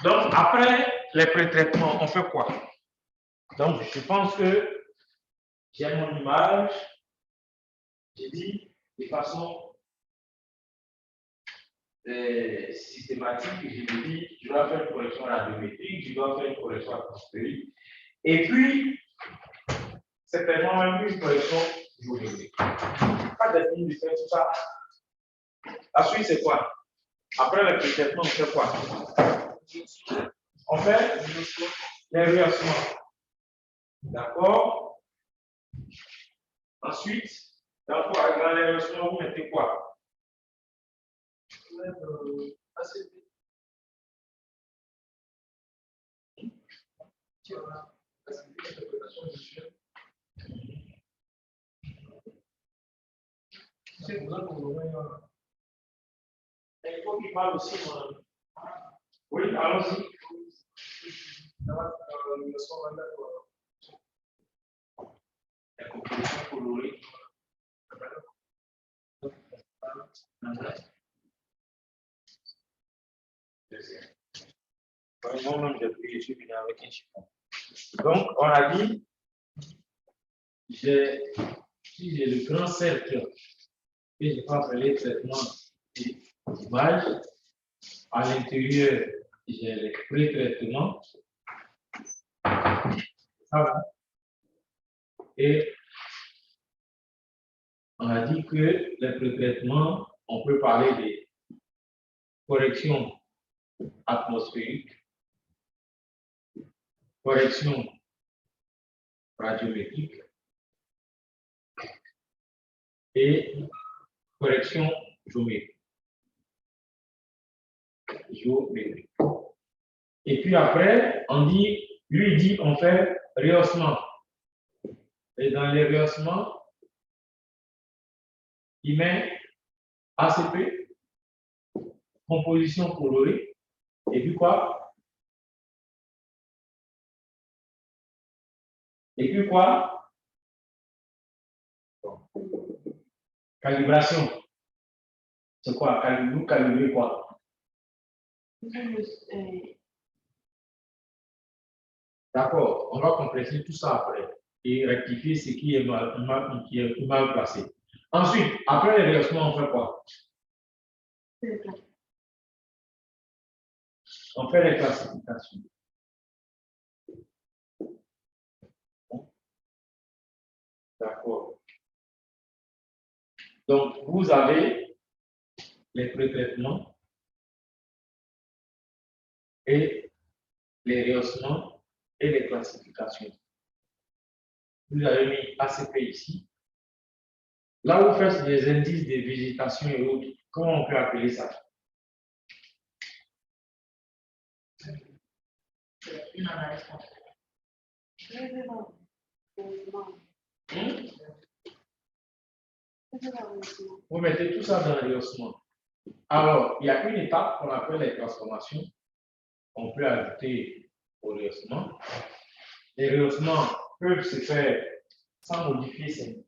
Donc, après les pré-traitements, on fait quoi? Donc, je pense que j'ai mon image. J'ai dit de façon systématique, je me dis, je dois faire une correction radiométrique, je dois faire une correction atmosphérique. Et puis, certainement même une correction géométrique. Pas de fini de faire tout ça. La suite, c'est quoi? Après le pré-traitement, on fait quoi? On fait les rehaussements. D'accord? Ensuite, dans les rehaussements, vous mettez quoi? Il faut qu'il parle aussi. Oui, allons-y. La composition colorée. Moi-même, je suis venu avec un chiffon. Donc, on a dit, si j'ai le grand cercle que je vais appeler traitement d'image, à l'intérieur, j'ai les pré-traitements. Et on a dit que les pré-traitements, on peut parler des corrections atmosphériques, correction radiométrique et correction géométrique. Et puis après, on dit, lui dit, on fait rehaussement. Et dans les rehaussements, il met ACP, composition colorée, et puis quoi? Et puis quoi? Calibration. C'est quoi? Nous calibrer quoi? D'accord, on va compresser tout ça après et rectifier ce qui est mal placé. Ensuite, après les rehaussements, on fait quoi? On fait les classifications. D'accord. Donc, vous avez les pré-traitements et les rehaussements et les classifications. Vous avez mis ACP ici. Là où vous faites des indices de végétation et autres, comment on peut appeler ça? Une analyse Vous mettez tout ça dans le rehaussement. Alors, il y a une étape qu'on appelle les transformations. On peut ajouter au rehaussement. Les rehaussements peuvent se faire sans modifier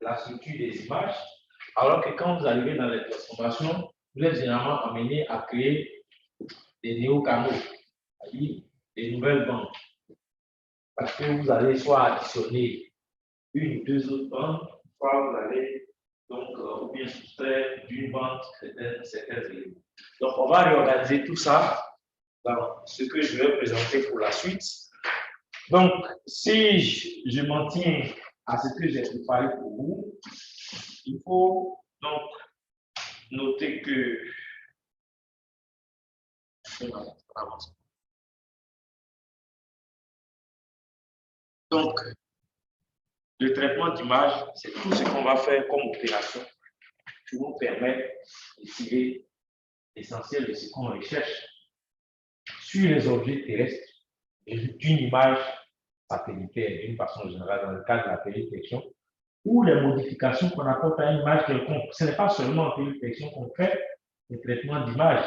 la structure des images, alors que quand vous arrivez dans les transformations, vous êtes généralement amené à créer des néocanaux, c'est-à-dire des nouvelles bandes. Parce que vous allez soit additionner une ou deux autres bandes, soit vous allez donc ou bien soustraire d'une bande certains éléments. Donc on va réorganiser tout ça dans ce que je vais présenter pour la suite. Donc si je m'en tiens à ce que j'ai préparé pour vous, il faut donc noter que donc le traitement d'image, c'est tout ce qu'on va faire comme opération pour nous permettre de tirer l'essentiel de ce qu'on recherche sur les objets terrestres d'une image satellitaire d'une façon générale dans le cadre de la téléprojection ou les modifications qu'on apporte à une image quelconque. Ce n'est pas seulement en téléprojection qu'on fait le traitement d'image.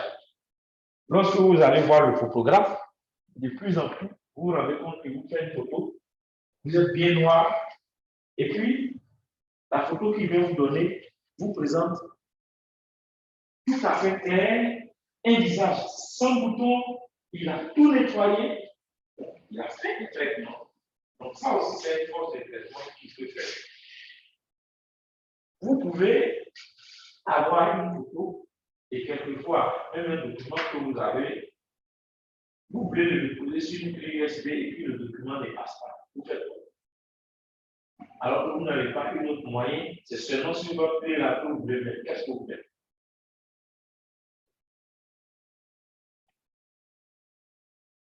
Lorsque vous allez voir le photographe, de plus en plus, vous vous rendez compte que vous faites une photo, vous êtes bien noir, et puis la photo qu'il vient vous donner vous présente tout à fait clair, un visage sans bouton, il a tout nettoyé, il a fait des traitements. Donc ça aussi, c'est une force de traitement qu'il peut faire. Vous pouvez avoir une photo et quelquefois, même un document que vous avez, vous pouvez le déposer sur une clé USB et puis le document ne passe pas. Vous faites quoi? Alors que vous n'avez pas un autre moyen, c'est seulement sur votre clé là que vous voulez mettre. Qu'est-ce que vous faites?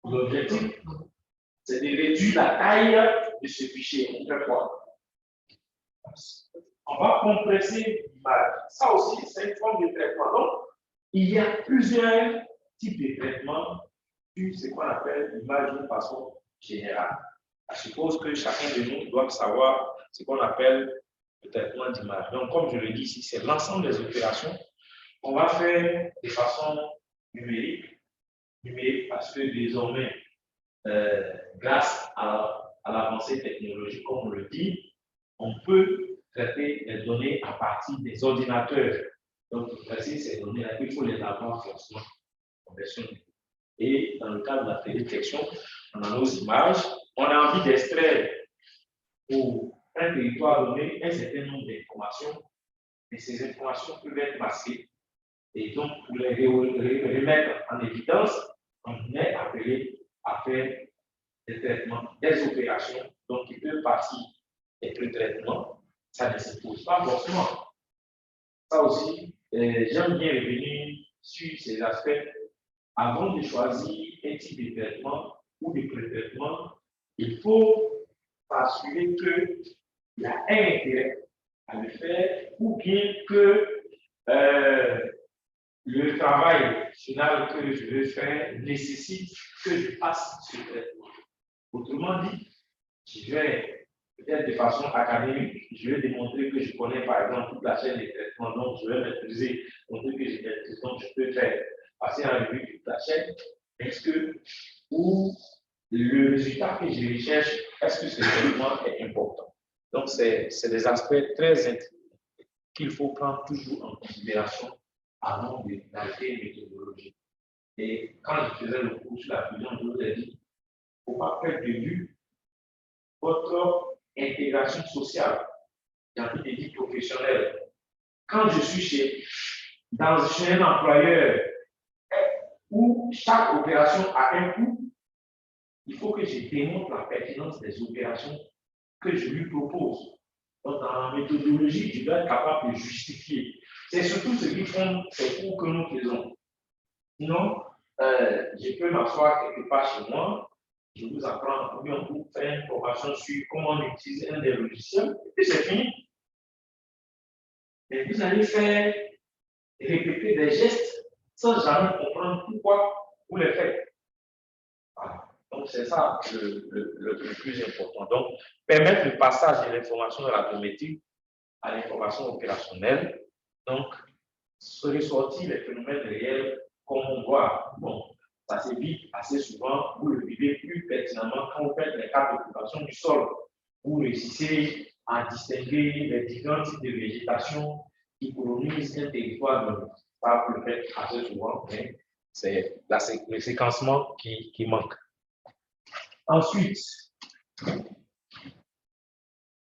L'objectif, c'est de réduire la taille de ce fichier. On fait quoi? On va compresser l'image. Ça aussi, c'est une forme de traitement. Donc, il y a plusieurs types de traitements sur ce qu'on appelle l'image de façon générale. Je suppose que chacun de nous doit savoir ce qu'on appelle le traitement d'image. Donc, comme je le dis ici, c'est l'ensemble des opérations qu'on va faire de façon numérique. Numérique parce que désormais, grâce à l'avancée technologique, comme on le dit, on peut traiter les données à partir des ordinateurs. Donc, pour traiter ces données-là, il faut les avoir forcément en version. Et dans le cadre de la télédétection, on a nos images. On a envie d'extraire pour un territoire donné un certain nombre d'informations, mais ces informations peuvent être masquées. Et donc, pour les remettre en évidence, on est appelé à faire des traitements, des opérations, donc qui peuvent partir des traitements. Ça ne se pose pas forcément. Ça aussi, j'aime bien revenir sur ces aspects. Avant de choisir un type de traitement ou de pré-traitement, il faut s'assurer qu'il y a un intérêt à le faire ou bien que le travail final que je veux faire nécessite que je fasse ce traitement. Autrement dit, je vais peut-être de façon académique, je vais démontrer que je connais par exemple toute la chaîne des traitements, donc je vais maîtriser, montrer que je maîtrise, donc je peux faire passer en revue toute la chaîne. Est-ce que, ou le résultat que je recherche, est-ce que ce traitement est important? Donc, c'est des aspects très qu'il faut prendre toujours en considération avant d'arrêter une méthodologie. Et quand je faisais le cours sur la fusion, je vous ai dit, il ne faut pas perdre de vue votre intégration sociale, j'ai envie de dire professionnelle. Quand je suis chez un employeur où chaque opération a un coût, il faut que je démontre la pertinence des opérations que je lui propose. Donc, dans la méthodologie, je dois être capable de justifier. C'est surtout ce qui font ces cours que nous faisons. Sinon, je peux m'asseoir quelque part chez moi, je vous apprends, ou bien on vous fait une formation sur comment utiliser un des logiciels, et puis c'est fini. Et vous allez faire répéter des gestes sans jamais comprendre pourquoi vous les faites. Voilà. Donc, c'est ça le plus important. Donc, permettre le passage de l'information de la biométrie à l'information opérationnelle. Donc, se ressortir les phénomènes réels comme on voit. Bon, ça s'évite assez souvent. Vous le vivez plus pertinemment quand vous faites les cas d'occupation du sol. Vous réussissez à distinguer les différents types de végétation qui colonisent un territoire. Ça, vous le faites assez souvent, mais c'est le séquencement qui manque. Ensuite,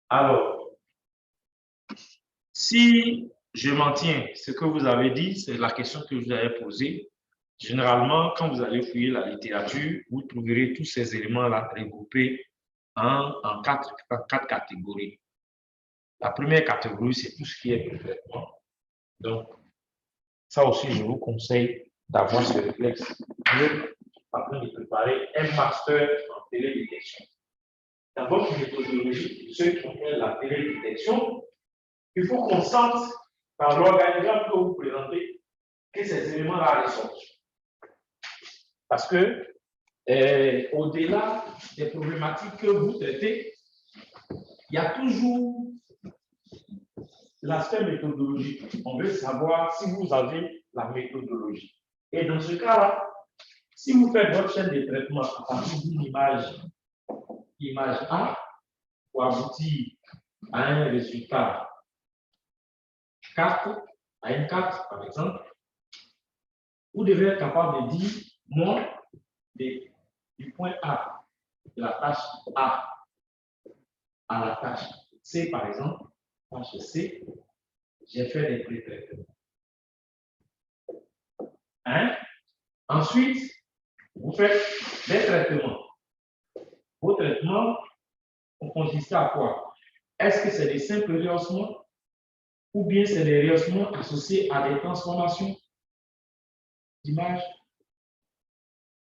alors, si je maintiens ce que vous avez dit, c'est la question que je vous avais posée. Généralement, quand vous allez fouiller la littérature, vous trouverez tous ces éléments-là regroupés en quatre catégories. La première catégorie, c'est tout ce qui est traitement. Donc, ça aussi, je vous conseille d'avoir ce réflexe. Afin de préparer un master en télédétection. Dans votre méthodologie, ceux qui ont fait la télédétection, il faut qu'on sente dans l'organigramme que vous présentez que ces éléments-là ressortent. Parce que, au-delà des problématiques que vous traitez, il y a toujours l'aspect méthodologique. On veut savoir si vous avez la méthodologie. Et dans ce cas-là, si vous faites votre chaîne de traitement à partir d'une image A, pour aboutir à un résultat 4, à une 4 par exemple, vous devez être capable de dire, moi, du point A, de la tâche A à la tâche C, par exemple, tâche C, j'ai fait des pré-traitements. Hein? Ensuite, vous faites des traitements. Vos traitements ont consisté à quoi? Est-ce que c'est des simples rehaussements ou bien c'est des rehaussements associés à des transformations d'image?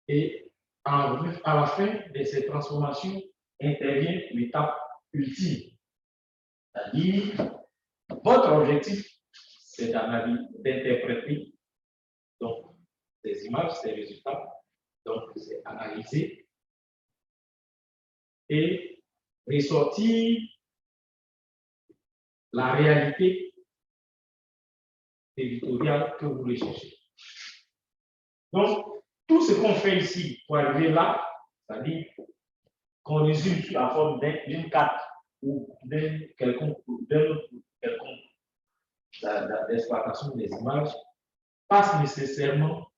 Et à la fin de ces transformations intervient l'étape ultime. C'est-à-dire, votre objectif, c'est d'interpréter donc ces images, ces résultats. Donc, c'est analyser et ressortir la réalité territoriale que vous recherchez. Donc, tout ce qu'on fait ici pour arriver là, c'est-à-dire qu'on résume sous la forme d'une carte ou d'un quelconque d'exploitation des images, passe nécessairement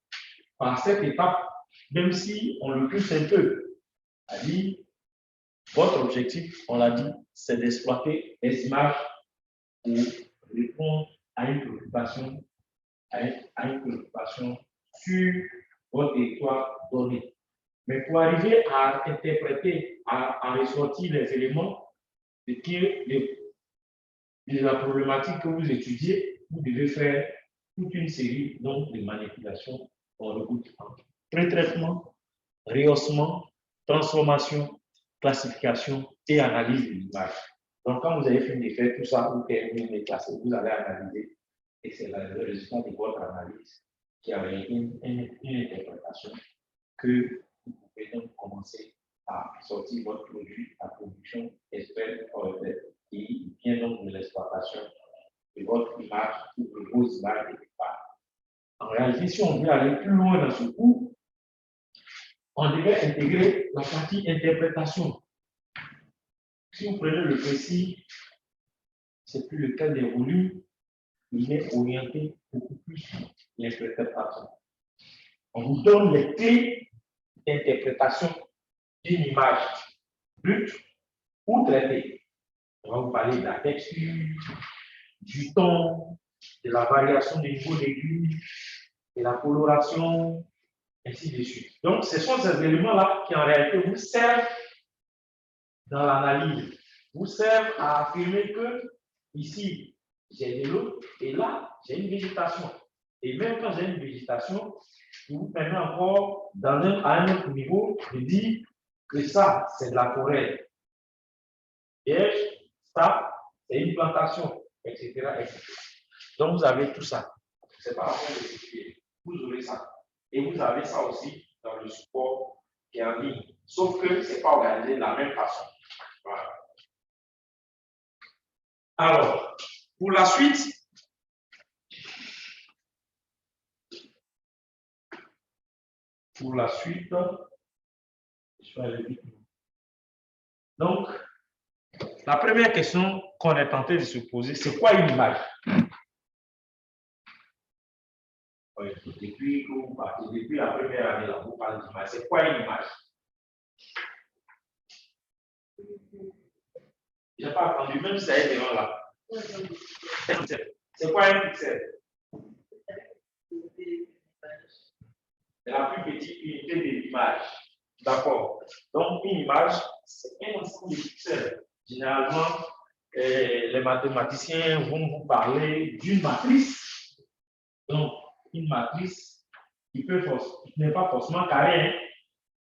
par cette étape, même si on le pousse un peu. C'est-à-dire, votre objectif, on l'a dit, c'est d'exploiter les images pour répondre à une préoccupation, sur votre territoire donné. Mais pour arriver à interpréter, à ressortir les éléments de la problématique que vous étudiez, vous devez faire toute une série donc, de manipulations en regroupe pré-traitement, rehaussement, transformation, classification et analyse de l'image. Donc, quand vous avez fini de faire tout ça, vous terminez de classer, vous allez analyser et c'est le résultat de votre analyse qui a une interprétation que vous pouvez donc commencer à sortir votre produit à production expert qui vient donc de l'exploitation de votre image ou de vos images de départ. En réalité, si on veut aller plus loin dans ce cours, on devait intégrer la partie interprétation. Si vous prenez le précis, c'est plus lequel des volumes, il est orienté beaucoup plus l'interprétation. On vous donne les clés d'interprétation d'une image brute ou traitée. On va vous parler de la texture, du ton, de la variation du niveau d'aiguille, de la coloration, ainsi de suite. Donc, ce sont ces éléments-là qui, en réalité, vous servent dans l'analyse, vous servent à affirmer que ici, j'ai de l'eau et là, j'ai une végétation. Et même quand j'ai une végétation, il vous permet encore, à un autre niveau, de dire que ça, c'est de la forêt. Et ça, c'est une plantation, etc., etc. Donc, vous avez tout ça. Ce n'est pas la peine de l'expliquer. Vous aurez ça. Et vous avez ça aussi dans le support qui est en ligne. Sauf que ce n'est pas organisé de la même façon. Voilà. Alors, pour la suite, je vais aller vite. Donc, la première question qu'on est tenté de se poser, c'est quoi une image? Oui, depuis la première année, là, vous parlez d'image. C'est quoi une image? Je n'ai pas entendu, même si ça est devant là. C'est quoi un pixel? C'est la plus petite unité de l'image. D'accord. Donc, une image, c'est un ensemble de pixels. Généralement, les mathématiciens vont vous parler d'une matrice. Donc, une matrice qui n'est pas forcément carrée, hein,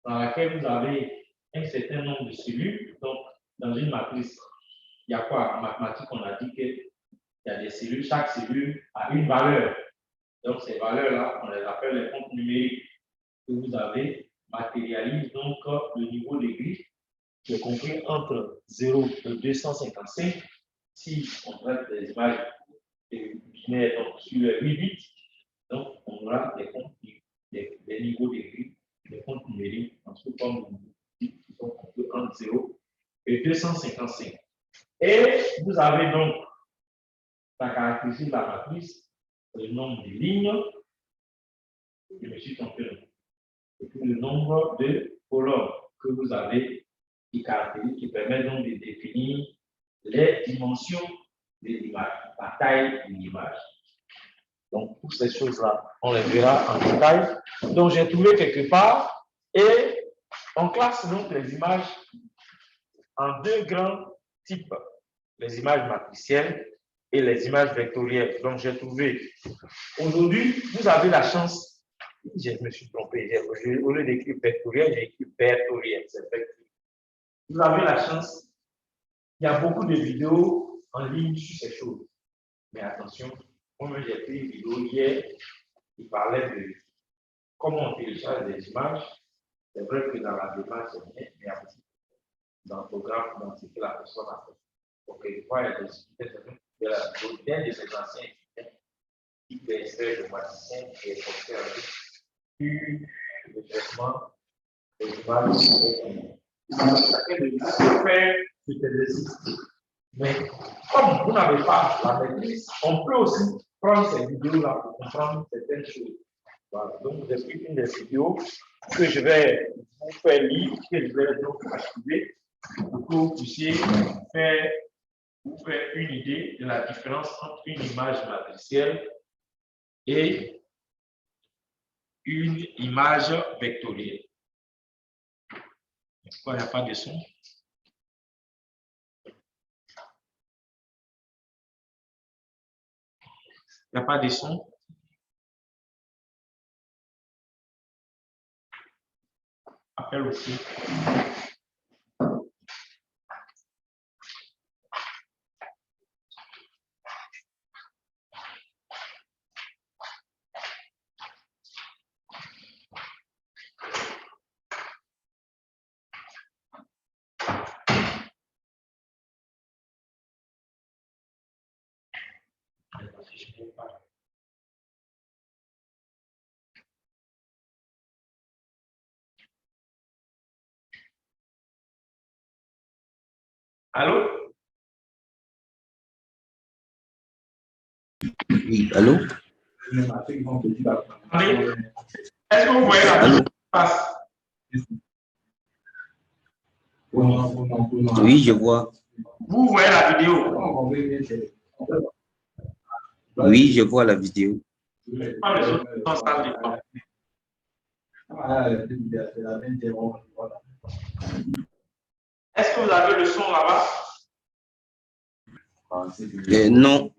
dans laquelle vous avez un certain nombre de cellules. Donc, dans une matrice, il y a quoi? En mathématiques, on a dit qu'il y a des cellules, chaque cellule a une valeur. Donc, ces valeurs-là, on les appelle les comptes numériques que vous avez, matérialisent donc le niveau de grille qui est compris entre 0 et 255. Si on traite des images binaires donc, sur les 8 bits, donc on aura des niveaux de grille, des comptes numériques, en tout cas, qui sont compris entre 0 et 255. Et vous avez donc la caractéristique de la matrice, le nombre de lignes. Je me suis trompé. et puis le nombre de colonnes que vous avez qui permet donc de définir les dimensions de l'image, la taille de l'image. Donc, toutes ces choses-là, on les verra en détail. Donc, j'ai trouvé quelque part et on classe donc les images en deux grands types, les images matricielles et les images vectorielles. Donc, j'ai trouvé. Aujourd'hui, vous avez la chance, je me suis trompé, au lieu d'écrire vectoriel, j'ai écrit vectoriel, c'est vectoriel. Vous avez la chance, il y a beaucoup de vidéos en ligne sur ces choses. Mais attention, moi j'ai pris une vidéo hier qui parlait de comment on télécharge des images. C'est vrai que dans la démarche, c'est bien, mais il y a aussi dans le programme, dans ce que la personne a fait. Donc, quelquefois, il y a des difficultés de la vidéo d'un de ces anciens étudiants qui fait extrait de magicien et est porté avec le traitement des images. Chacun de nous peut faire cet exercice. Mais comme vous n'avez pas la maîtrise, on peut aussi prendre ces vidéos-là pour comprendre certaines choses. Voilà. Donc, j'ai pris une des vidéos que je vais vous faire lire, que je vais donc activer pour que vous puissiez vous faire une idée de la différence entre une image matricielle et une image vectorielle. Pourquoi il n'y a pas de son? Il n'y a pas de son? Appelle aussi. Allô? Oui, allô? Est-ce que vous voyez la vidéo qui passe? Oui, je vois. Vous voyez la vidéo? Oui, je vois la vidéo. Pas les autres en salle de temps. Est-ce que vous avez le son là-bas? Non.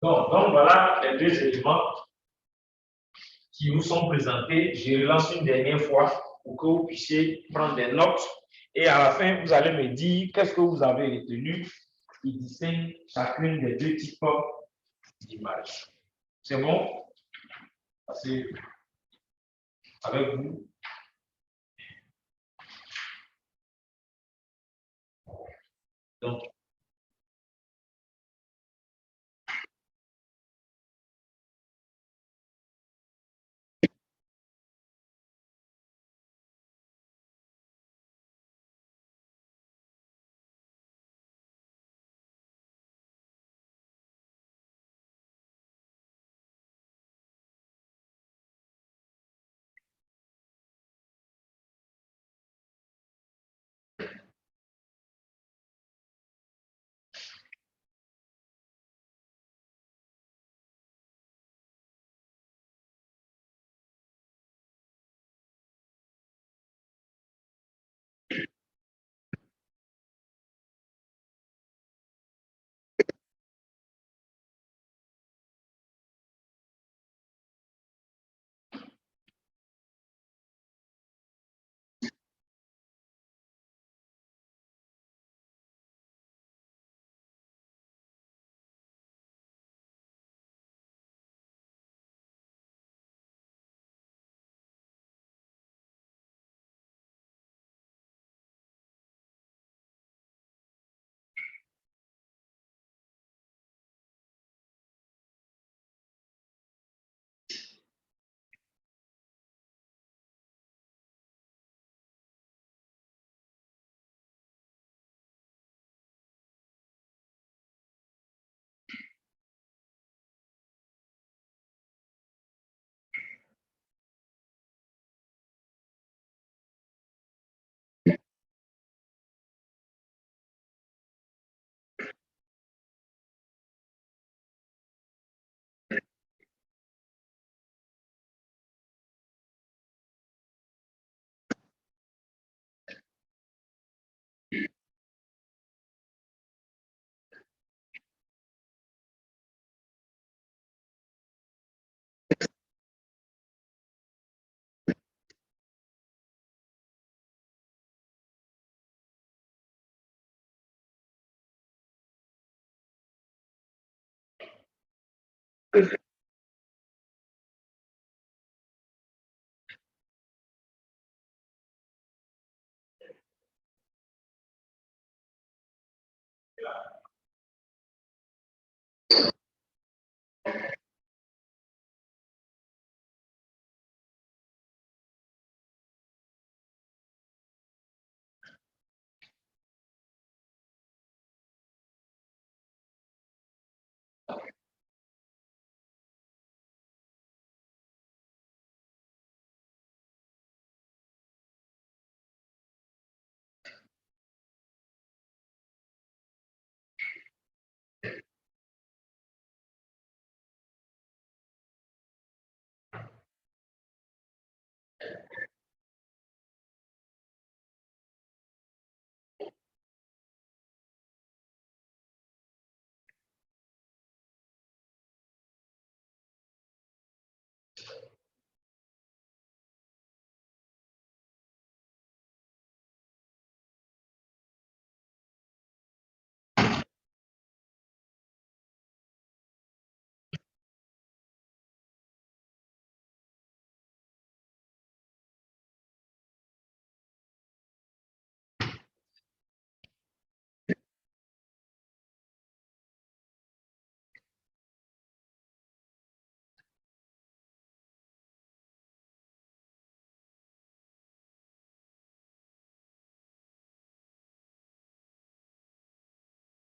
Donc voilà les deux éléments qui vous sont présentés. Je relance une dernière fois pour que vous puissiez prendre des notes. Et à la fin, vous allez me dire qu'est-ce que vous avez retenu qui distingue chacune des deux types d'images. C'est bon? Passez avec vous. Donc,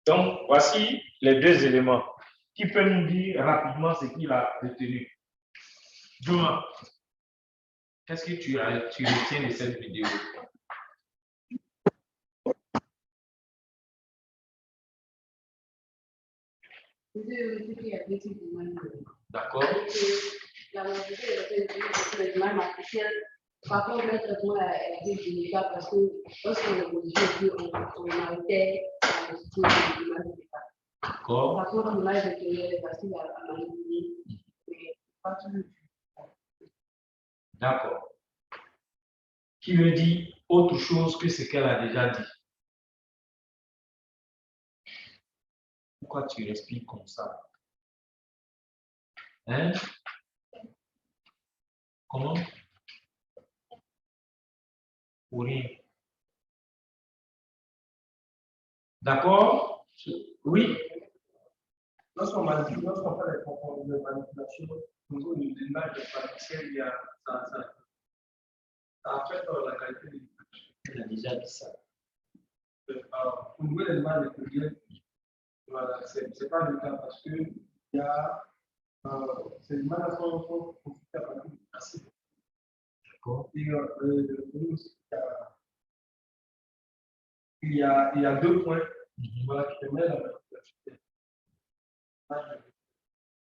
Donc, voici les deux éléments. Qui peut nous dire rapidement ce qu'il a retenu? Juma, qu'est-ce que tu retiens de cette vidéo? D'accord. La majorité des traitements artificiels, par contre, le traitement a été délicat parce que lorsqu'on est obligé, on arrêtait à l'étude de l'image. D'accord. Par contre, l'image est facile à manipuler, mais pas toujours. D'accord. Qui me dit autre chose que ce qu'elle a déjà dit? Pourquoi tu respires comme ça? Hein? Comment? Pour rien. D'accord? Oui? Lorsqu'on fait les manipulations au niveau de l'image de particelle, il y a ça affecte la qualité de l'image. Elle a déjà dit ça. Au niveau de l'image vectorielle, voilà, ce n'est pas le cas parce que il y a ces images sont constituées à partir de tracés. D'accord. Et il y a deux points voilà, qui permettent la manipulation.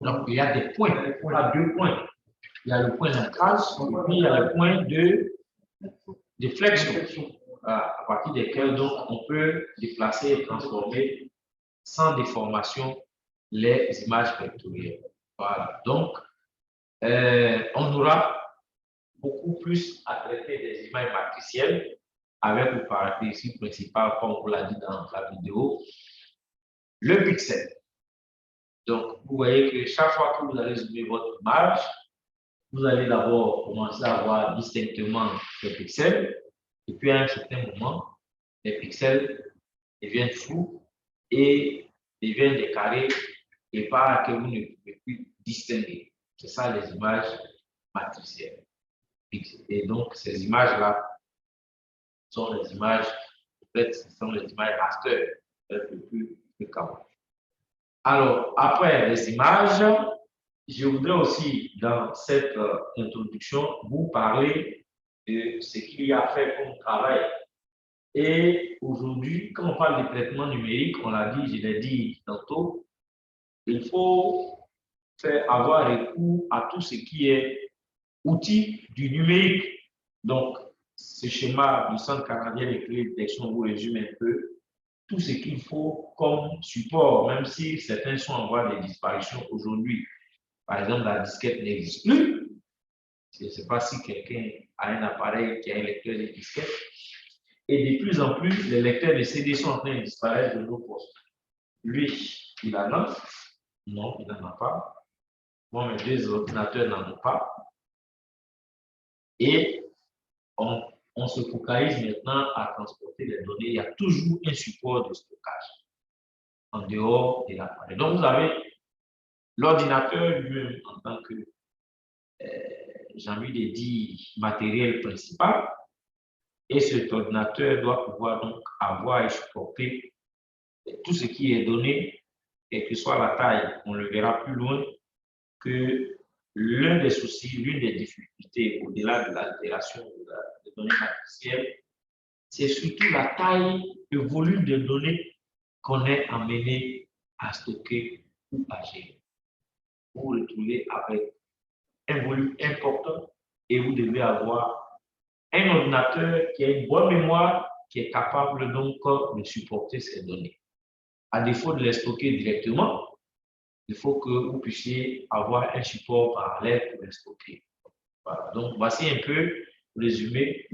Donc, il y a des points, pas deux points. Il y a le point d'ancrage et puis il y a le point de flexion, à partir desquels donc, on peut déplacer et transformer sans déformation les images vectorielles. Voilà. Donc, on aura beaucoup plus à traiter des images matricielles avec le caractéristique principal, comme on l'a dit dans la vidéo, le pixel. Donc, vous voyez que chaque fois que vous allez zoomer votre image, vous allez d'abord commencer à voir distinctement les pixels, et puis à un certain moment, les pixels deviennent flous et deviennent des carrés et par que vous ne pouvez plus distinguer. C'est ça les images matricielles. Et donc, ces images-là sont les images, en fait, ce sont les images raster, un peu plus fréquentes. Alors, après les images, je voudrais aussi, dans cette introduction, vous parler de ce qu'il y a fait comme travail. Et aujourd'hui, quand on parle de traitement numérique, on l'a dit, je l'ai dit tantôt, il faut avoir recours à tout ce qui est outils du numérique. Donc, ce schéma du Centre canadien de détection vous résume un peu tout ce qu'il faut comme support, même si certains sont en voie de disparition aujourd'hui. Par exemple, la disquette n'existe plus. Je ne sais pas si quelqu'un a un appareil qui a un lecteur de disquette. Et de plus en plus, les lecteurs de CD sont en train de disparaître de nos postes. Lui, il en a. Non, il n'en a pas. Moi, mes deux ordinateurs n'en ont pas. Et on se focalise maintenant à transporter les données. Il y a toujours un support de stockage en dehors de l'appareil. Donc, vous avez l'ordinateur lui en tant que, j'ai envie de dire, matériel principal. Et cet ordinateur doit pouvoir donc avoir et supporter tout ce qui est donné, quelle que soit la taille. On le verra plus loin que l'un des soucis, l'une des difficultés au-delà de l'altération des données matricielles, c'est surtout la taille, le volume de données qu'on est amené à stocker ou à gérer. Vous vous retrouvez avec un volume important et vous devez avoir un ordinateur qui a une bonne mémoire, qui est capable donc de supporter ces données. À défaut de les stocker directement, il faut que vous puissiez avoir un support parallèle pour les stocker. Voilà. Donc, voici un peu le résumé.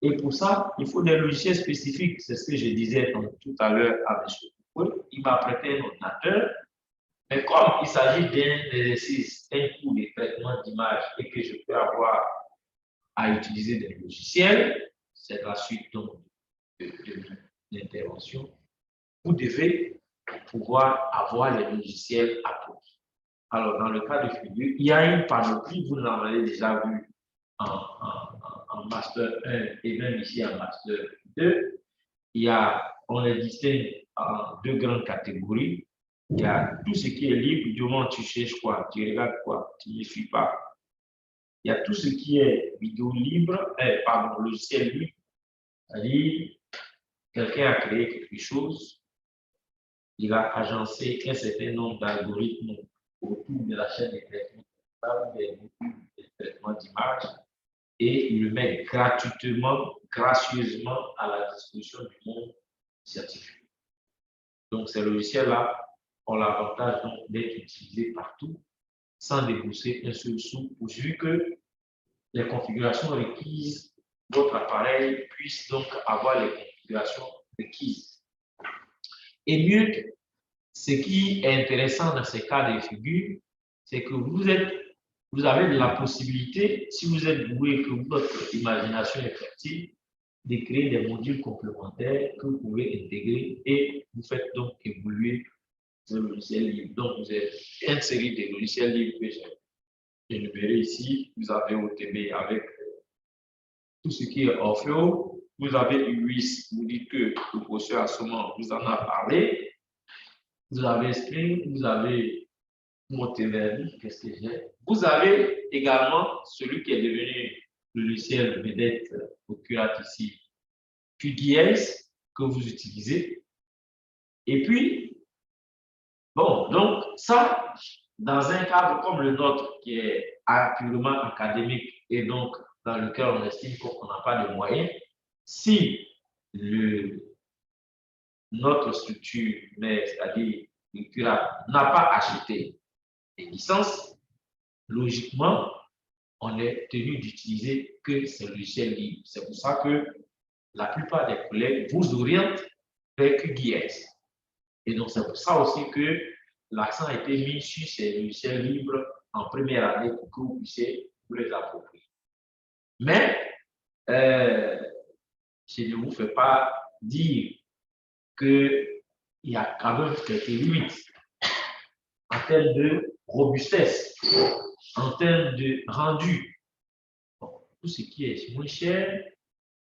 Et pour ça, il faut des logiciels spécifiques. C'est ce que je disais tout à l'heure à M. Foucault. Il m'a prêté un ordinateur, mais comme il s'agit d'un exercice, un cours de traitement d'image et que je peux avoir à utiliser des logiciels, c'est la suite donc de l'intervention. Vous devez pouvoir avoir les logiciels à tout. Alors, dans le cas de figure, il y a une panoplie, vous en avez déjà vu en Master 1 et même ici en Master 2. On les distingue en deux grandes catégories. Il y a tout ce qui est libre, du moment où tu cherches quoi, tu regardes quoi, tu ne suis pas. Il y a tout ce qui est vidéo libre, pardon, logiciel libre, c'est-à-dire quelqu'un a créé quelque chose, il a agencé un certain nombre d'algorithmes autour de la chaîne de traitement des traitements d'image et il le met gratuitement, gracieusement à la disposition du monde scientifique. Donc, ces logiciels-là ont l'avantage d'être utilisés partout sans débourser un seul sou, pourvu que les configurations requises, votre appareil puisse donc avoir les configurations requises. Et mieux, ce qui est intéressant dans ces cas de figure, c'est que vous avez la possibilité, si vous êtes doué, que votre imagination est fertile, de créer des modules complémentaires que vous pouvez intégrer et vous faites donc évoluer le logiciel libre. Donc, vous avez une série de logiciels libres que j'ai énumérés ici. Vous avez OTB avec tout ce qui est Orfeo. Vous avez UIS, vous dites que le professeur Assomant vous en a parlé. Vous avez Spring, vous avez Monteverdi, qu'est-ce que j'ai? Vous avez également celui qui est devenu le logiciel vedette au curate ici, QGIS, que vous utilisez. Et puis, bon, donc ça, dans un cadre comme le nôtre, qui est purement académique et donc dans lequel on estime qu'on n'a pas de moyens, si notre structure, c'est-à-dire le curate, n'a pas acheté des licences, logiquement, on est tenu d'utiliser que ces logiciels libres. C'est pour ça que la plupart des collègues vous orientent vers QGIS. Et donc, c'est pour ça aussi que l'accent a été mis sur ces logiciels libres en première année pour que vous puissiez vous les approprier. Mais, je ne vous fais pas dire qu'il y a quand même quelques limites en termes de robustesse, en termes de rendu. Bon, tout ce qui est moins cher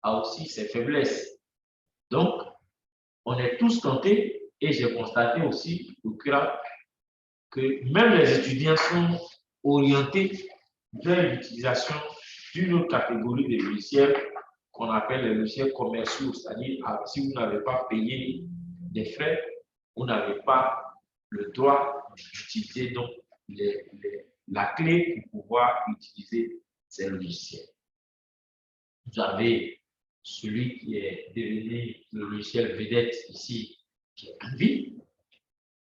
a aussi ses faiblesses. Donc, on est tous tentés, et j'ai constaté aussi au CURA que même les étudiants sont orientés vers l'utilisation d'une autre catégorie de logiciels qu'on appelle les logiciels commerciaux, c'est-à-dire si vous n'avez pas payé des frais, vous n'avez pas le droit d'utiliser donc la clé pour pouvoir utiliser ces logiciels. Vous avez celui qui est devenu le logiciel vedette ici, qui est Envy.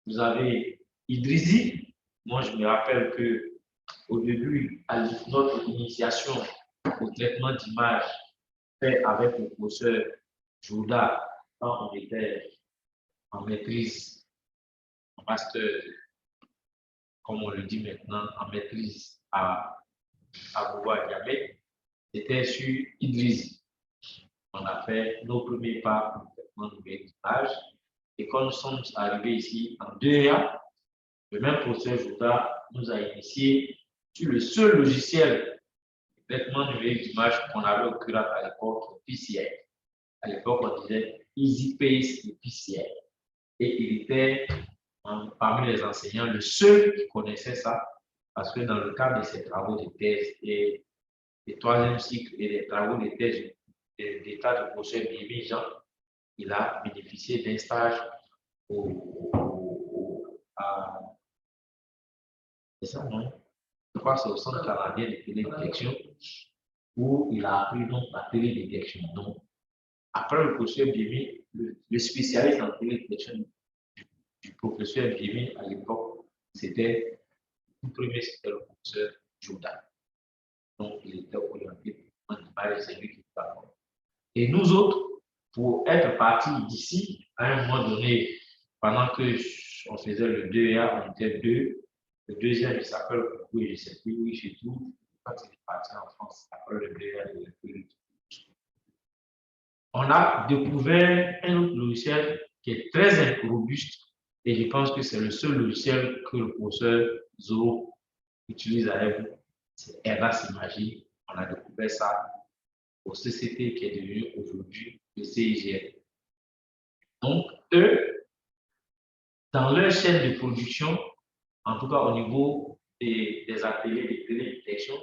Vous avez Idrizi. Moi, je me rappelle que au début, à notre initiation au traitement d'image fait avec le professeur Jouda, quand on était en maîtrise, en master, comme on le dit maintenant, en maîtrise à Boua-Diabé, c'était sur Idrizi. On a fait nos premiers pas en traitement d'image. Et quand nous sommes arrivés ici en 2A, le même professeur Jouda nous a initié sur le seul logiciel de traitement numérique d'image qu'on avait au CURAT à l'époque, PCI. À l'époque, on disait EasyPace et PCI. Et il était parmi les enseignants le seul qui connaissait ça, parce que dans le cadre de ses travaux de thèse et des troisième cycle et des travaux de thèse d'état du professeur Bibi Jean, il a bénéficié d'un stage c'est ça, non? Je crois que c'est au Centre canadien de télédétection où il a appris donc la télédétection. Donc, après le professeur Bibi, le spécialiste en télédétection du professeur Bibi à l'époque, c'était le premier, c'était le professeur Jordan. Donc, il était orienté en image, c'est lui qui parle. Et nous autres, pour être partis d'ici, à un moment donné, pendant que on faisait le 2A, on était deux. Le deuxième, il s'appelle, oui, je ne sais plus où il se trouve. Quand il est parti en France, après le 2A, on a découvert un autre logiciel qui est très robuste et je pense que c'est le seul logiciel que le professeur Zoro utilise avec vous. C'est Eras Imagie. On a découvert ça au CCT qui est devenu aujourd'hui le CIGN. Donc, eux, dans leur chaîne de production, en tout cas au niveau des ateliers de télédétection,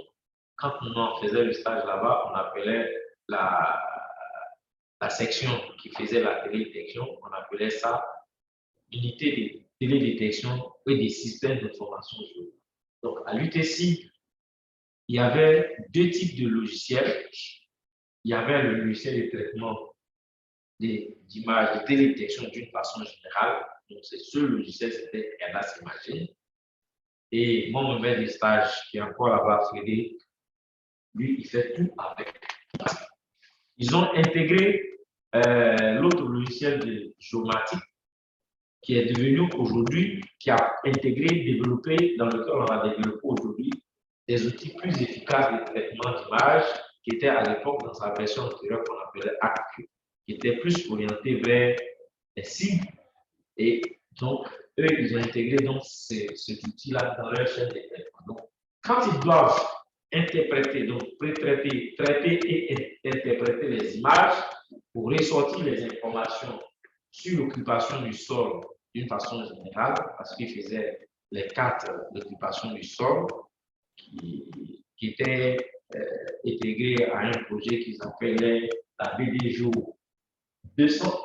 quand on faisait le stage là-bas, on appelait la section qui faisait la télédétection, on appelait ça unité de télédétection et des systèmes d'information. Donc, à l'UTC, il y avait deux types de logiciels. Il y avait le logiciel de traitement d'images de télédétection d'une façon générale. Donc, c'est ce logiciel, c'était Airbus Imaging. Et mon maître de stage, qui est encore là-bas, Frédéric, lui, il fait tout avec. Ils ont intégré l'autre logiciel de géomatique qui est devenu aujourd'hui, qui a intégré, développé, dans lequel on a développé aujourd'hui des outils plus efficaces de traitement d'images qui étaient à l'époque dans sa version antérieure qu'on appelait AcQ, qui était plus orienté vers les cibles. Et donc, eux, ils ont intégré donc cet outil-là dans leur chaîne de traitement. Donc, quand ils doivent interpréter, donc traiter et interpréter les images pour ressortir les informations sur l'occupation du sol d'une façon générale, parce qu'ils faisaient les cartes d'occupation du sol qui étaient intégrées à un projet qu'ils appelaient la BDJO 200.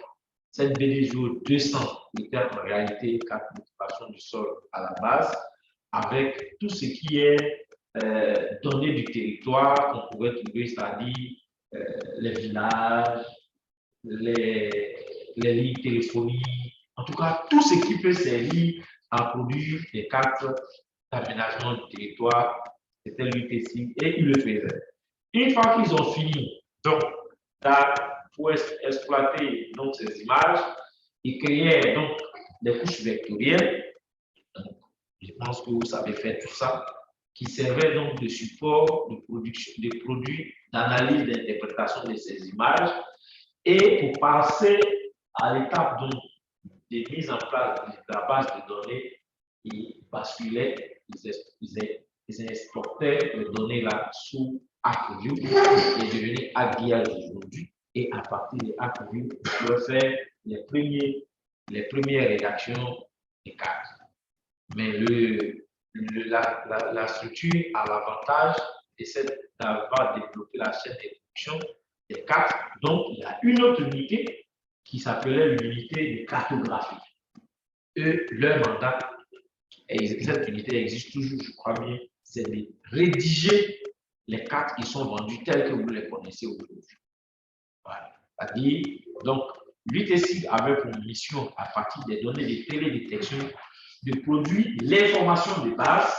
Cette BDJO 200 était en réalité carte d'occupation du sol à la base, avec tout ce qui est données du territoire qu'on pouvait trouver, c'est-à-dire les villages, les lignes téléphoniques, en tout cas, tout ce qui peut servir à produire des cartes d'aménagement du territoire, c'était l'UTC et ils le faisaient. Une fois qu'ils ont fini, donc, pour exploiter donc, ces images, ils créaient donc des couches vectorielles. Donc, je pense que vous savez faire tout ça, qui servaient donc de support de production, de produits d'analyse d'interprétation de ces images. Et pour passer à l'étape de mise en place de la base de données, ils basculaient, ils exportaient les données là sous ArcView, qui est devenu ArcGIS aujourd'hui. Et à partir de ArcView, on peut faire les premières rédactions des cartes. Mais la structure a l'avantage d'avoir développé la chaîne de production des cartes. Donc, il y a une autre unité qui s'appelait l'unité de cartographie. Eux, leur mandat, et cette unité existe toujours, je crois bien, c'est de rédiger les cartes qui sont vendues telles que vous les connaissez aujourd'hui. Voilà. C'est-à-dire, donc, l'UTC avait pour mission, à partir des données de télédétection, de produire l'information de base.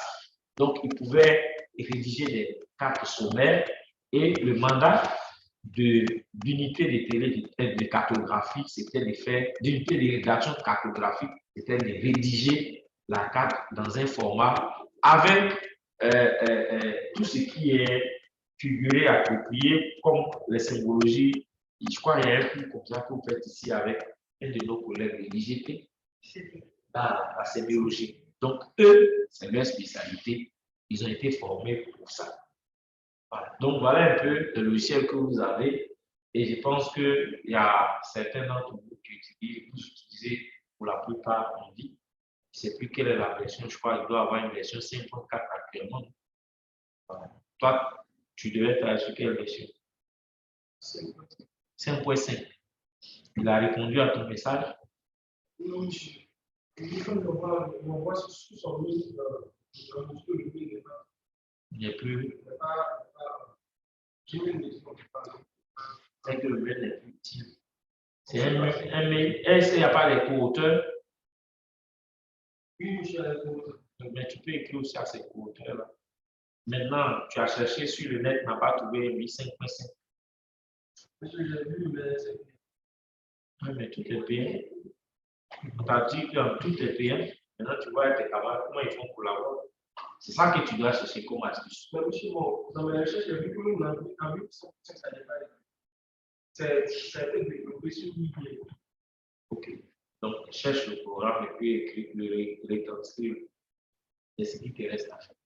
Donc, ils pouvaient rédiger des cartes sommaires et le mandat d'unité de cartographie, c'était de faire, d'unité de rédaction cartographique, c'était de rédiger la carte dans un format avec tout ce qui est figuré, approprié, comme les symbologies. Je crois qu'il y a un cours comme ça que vous faites ici avec un de nos collègues de l'IGT, la sémiologie. Donc, eux, c'est leur spécialité. Ils ont été formés pour ça. Voilà. Donc, voilà un peu le logiciel que vous avez. Et je pense qu'il y a certains d'entre vous qui utilisent pour la plupart en vie. Je ne sais plus quelle est la version. Je crois qu'il doit avoir une version 5.4 actuellement. Voilà. Toi, tu devais travailler sur quelle version? 5.5. Il a répondu à ton message? Non, on voit sous son livre, il n'y a plus. C'est que le mail est plus petit. C'est un mail. Est-ce qu'il n'y a pas les co-auteurs? Oui, monsieur le co-auteur. Mais tu peux écrire aussi à ces co-auteurs-là. Maintenant, tu as cherché sur le net, tu n'as pas trouvé 5.5. Monsieur, j'ai vu, mais c'est. Oui, mais tout est payant. On t'a dit que tout est payant. Maintenant, tu vois tes camarades, comment ils font pour l'avoir. C'est ça que tu dois chercher comme astuce. Mais monsieur, bon, dans mes recherches, j'ai vu que nous, on a vu que ça n'est pas. Ça a été développé sur l'IA. OK. Donc, cherche le programme et puis écris le retranscrire. C'est ce qui te reste à faire.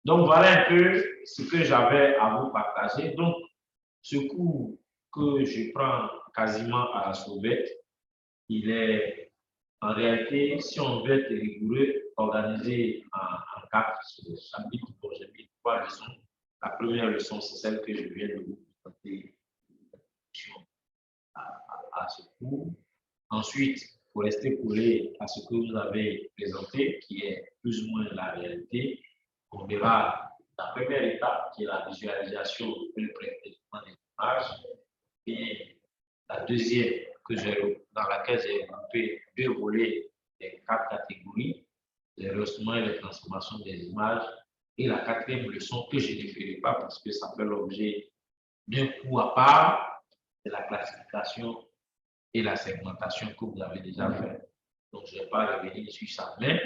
Donc, voilà un peu ce que j'avais à vous partager. Donc, ce cours que je prends quasiment à la sauvette, il est En réalité, si on veut être rigoureux, organisé en 4 chapitres, bon, j'ai mis 3 leçons. La première leçon, c'est celle que je viens de vous présenter à ce cours. Ensuite, il faut rester collé à ce que vous avez présenté, qui est plus ou moins la réalité. On verra la première étape, qui est la visualisation et le pré-traitement des images. Et la deuxième, dans laquelle j'ai groupé 2 volets des 4 catégories, les rehaussements et les transformations des images. Et la 4e leçon, que je ne ferai pas parce que ça fait l'objet d'un cours à part, c'est la classification et la segmentation que vous avez déjà fait. Donc, je ne vais pas revenir sur ça. Mais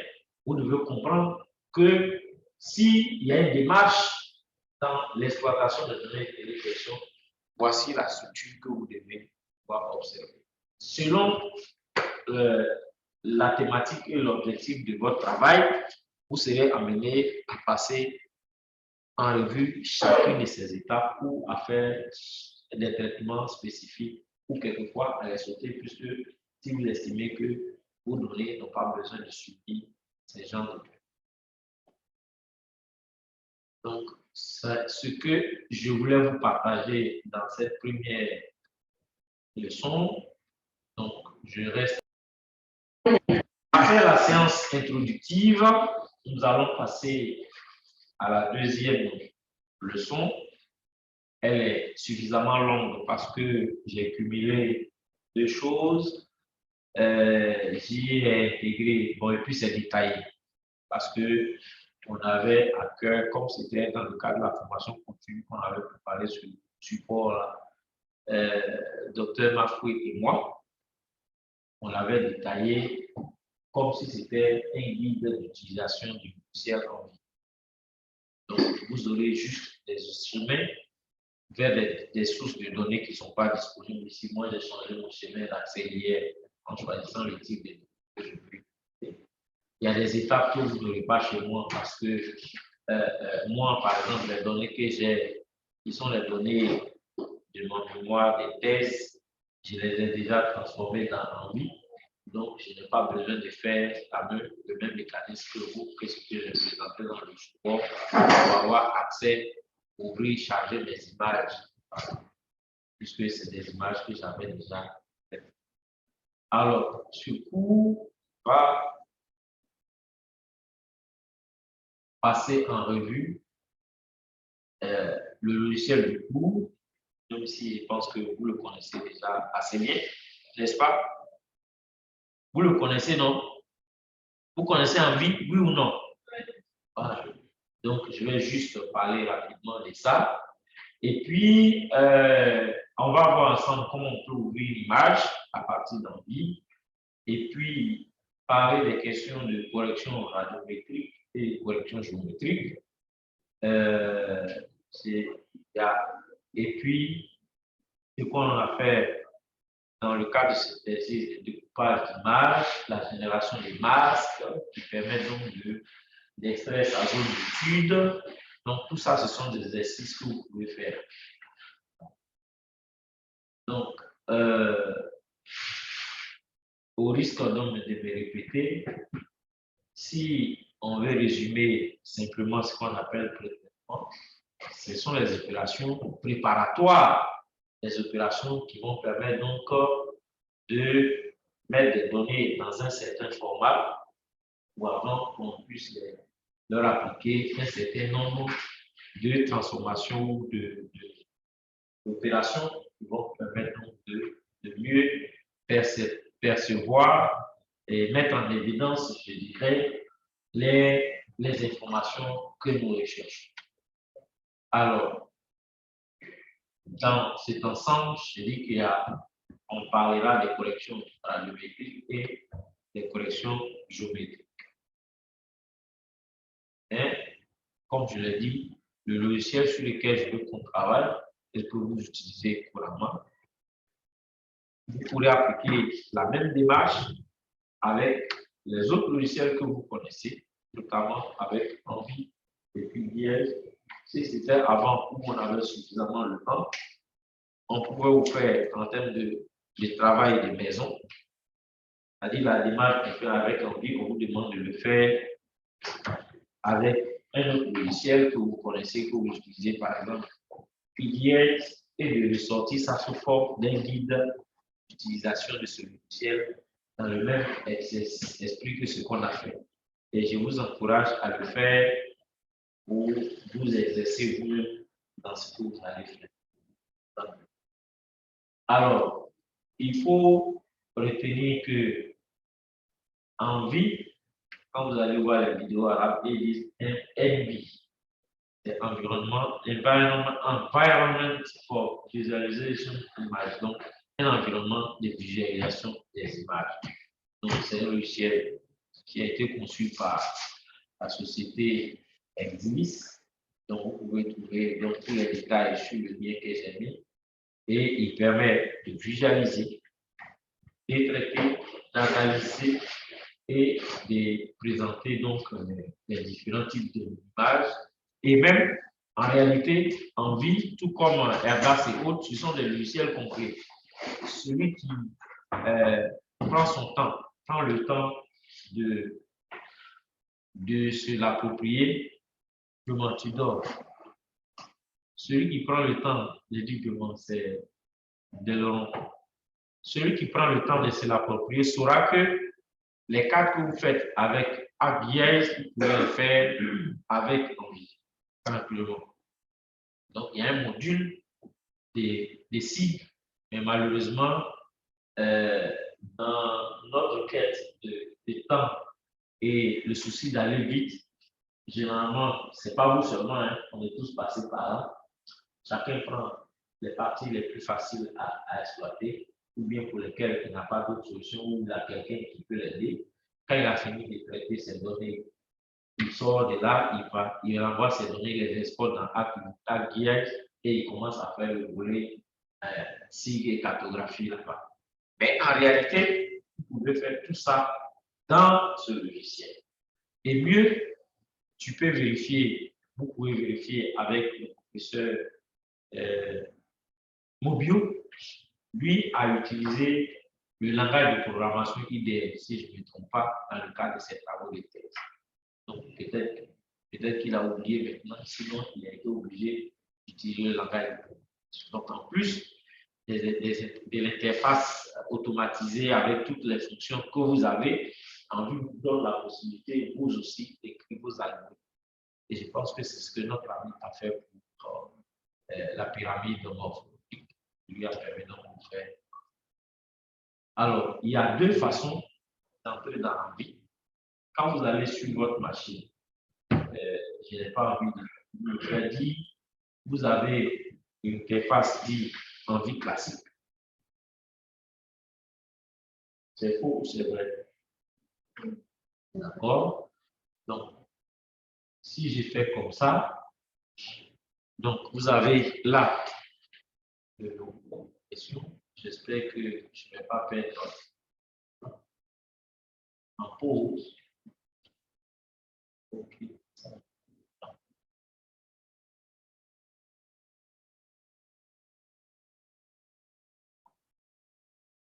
vous devez comprendre que s'il y a une démarche dans l'exploitation de données de réflexion, voici la structure que vous devez pouvoir observer. Selon la thématique et l'objectif de votre travail, vous serez amené à passer en revue chacune de ces étapes ou à faire des traitements spécifiques ou quelquefois à les sauter, puisque si vous estimez que vos données n'ont pas besoin de subir ces genres de trucs. Donc, ce que je voulais vous partager dans cette première leçon, donc je reste. Après la séance introductive, nous allons passer à la deuxième leçon. Elle est suffisamment longue parce que j'ai cumulé 2 choses. J'y ai intégré, bon, et puis c'est détaillé parce que on avait à cœur, comme c'était dans le cadre de la formation continue qu'on avait préparé sur le support, Dr Mafoui et moi, on l'avait détaillé comme si c'était un guide d'utilisation du logiciel en ligne. Donc, vous aurez juste des chemins vers des sources de données qui ne sont pas disponibles ici. Moi, j'ai changé mon chemin d'accès hier en choisissant le type de données que je veux. Il y a des étapes que vous n'aurez pas chez moi parce que moi, par exemple, les données que j'ai, qui sont les données de mon mémoire, des thèses, je les ai déjà transformées en vie. Donc, je n'ai pas besoin de faire le même mécanisme que vous, que ce que j'ai présenté dans le support pour avoir accès, ouvrir, charger mes images, puisque c'est des images que j'avais déjà faites. Alors, ce cours va passer en revue le logiciel du cours, même si je pense que vous le connaissez déjà assez bien, n'est-ce pas? Vous le connaissez, non? Vous connaissez en vie, oui ou non? Voilà. Donc, je vais juste parler rapidement de ça. Et puis, on va voir ensemble comment on peut ouvrir l'image à partir d'envie. Et puis, parler des questions de correction radiométrique et correction géométrique. Et puis, ce qu'on a fait dans le cadre de cet exercice de découpage d'images, la génération des masques qui permet donc d'extraire sa zone d'étude. Donc, tout ça, ce sont des exercices que vous pouvez faire. Donc, au risque donc de me répéter, si on veut résumer simplement ce qu'on appelle pré-traitement, ce sont les opérations préparatoires, les opérations qui vont permettre donc de mettre des données dans un certain format ou avant qu'on puisse leur appliquer un certain nombre de transformations ou d'opérations qui vont permettre donc de mieux percevoir et mettre en évidence, je dirais, les informations que nous recherchons. Alors, dans cet ensemble, je dis qu'on parlera des corrections radiométriques et des corrections géométriques. Et, comme je l'ai dit, le logiciel sur lequel je veux qu'on travaille et que vous utilisez couramment, vous pourrez appliquer la même démarche avec les autres logiciels que vous connaissez, notamment avec Envie et puis Liège. Si c'était avant où on avait suffisamment le temps, on pouvait vous faire en termes de travail de maison C'est-à-dire la démarche qu'on fait avec Envie, on vous demande de le faire avec un autre logiciel que vous connaissez, que vous utilisez par exemple PDX, et de ressortir ça sous forme d'un guide d'utilisation de ce logiciel dans le même esprit que ce qu'on a fait. Et je vous encourage à le faire pour vous exercer vous-même dans ce que vous allez faire. Alors, il faut retenir que Envie, quand vous allez voir les vidéos arabes, ils disent NV. C'est environment for visualization image. Donc, un environnement de visualisation des images. Donc, c'est un logiciel qui a été conçu par la société Exis. Donc, vous pouvez trouver donc, tous les détails sur le lien que j'ai mis. Et il permet de visualiser, de traiter, d'analyser et de présenter donc les différents types d'images. Et même, en réalité, Envie, tout comme Airbus et autres, ce sont des logiciels concrets. Celui qui prend son temps, prend le temps de se l'approprier, comment tu dors. Celui qui prend le temps, je dis comment c'est de long. Celui qui prend le temps de se l'approprier saura que les cas que vous faites avec ABS, vous pouvez le faire avec Envie, simplement. Donc, il y a un module des cibles, mais malheureusement, dans notre quête de temps et le souci d'aller vite, généralement, ce n'est pas vous seulement, hein, on est tous passés par là. Chacun prend les parties les plus faciles à exploiter, ou bien pour lesquelles il n'a pas d'autre solution, ou il y a quelqu'un qui peut l'aider. Quand il a fini de traiter ses données, il sort de là, il renvoie ses données, les exporte dans ArcGIS et il commence à faire le volet SIG et cartographie là-bas. Mais en réalité, vous pouvez faire tout ça dans ce logiciel. Et mieux, tu peux vérifier, vous pouvez vérifier avec le professeur Mobio. Lui a utilisé le langage de programmation IDL, si je ne me trompe pas, dans le cadre de ses travaux de thèse. Donc, peut-être qu'il a oublié maintenant, sinon il a été obligé d'utiliser le langage de programmation. Donc, en plus de l'interface automatisée avec toutes les fonctions que vous avez, Envie vous donne la possibilité, vous aussi, d'écrire vos algorithmes. Et je pense que c'est ce que notre ami a fait pour la pyramide morphologique. Lui a permis de faire. Alors, il y a deux façons d'entrer dans Envie. Quand vous allez sur votre machine, je n'ai pas envie de le faire dire, vous avez une interface dit Envie classique. C'est faux ou c'est vrai? D'accord? Donc, si j'ai fait comme ça, donc vous avez là le logo. J'espère que je ne vais pas perdre en pause. OK.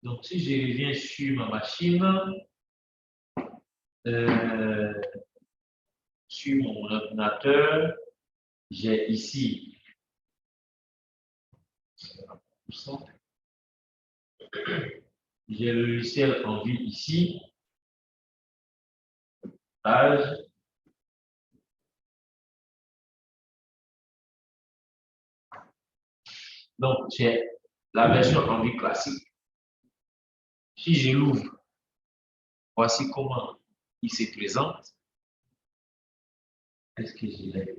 Donc, si je reviens sur ma machine, sur mon ordinateur, j'ai ici j'ai le logiciel Envie ici, page. Donc, j'ai la version Envie classique. Si je l'ouvre, voici comment il se présente. Est-ce que je l'ai?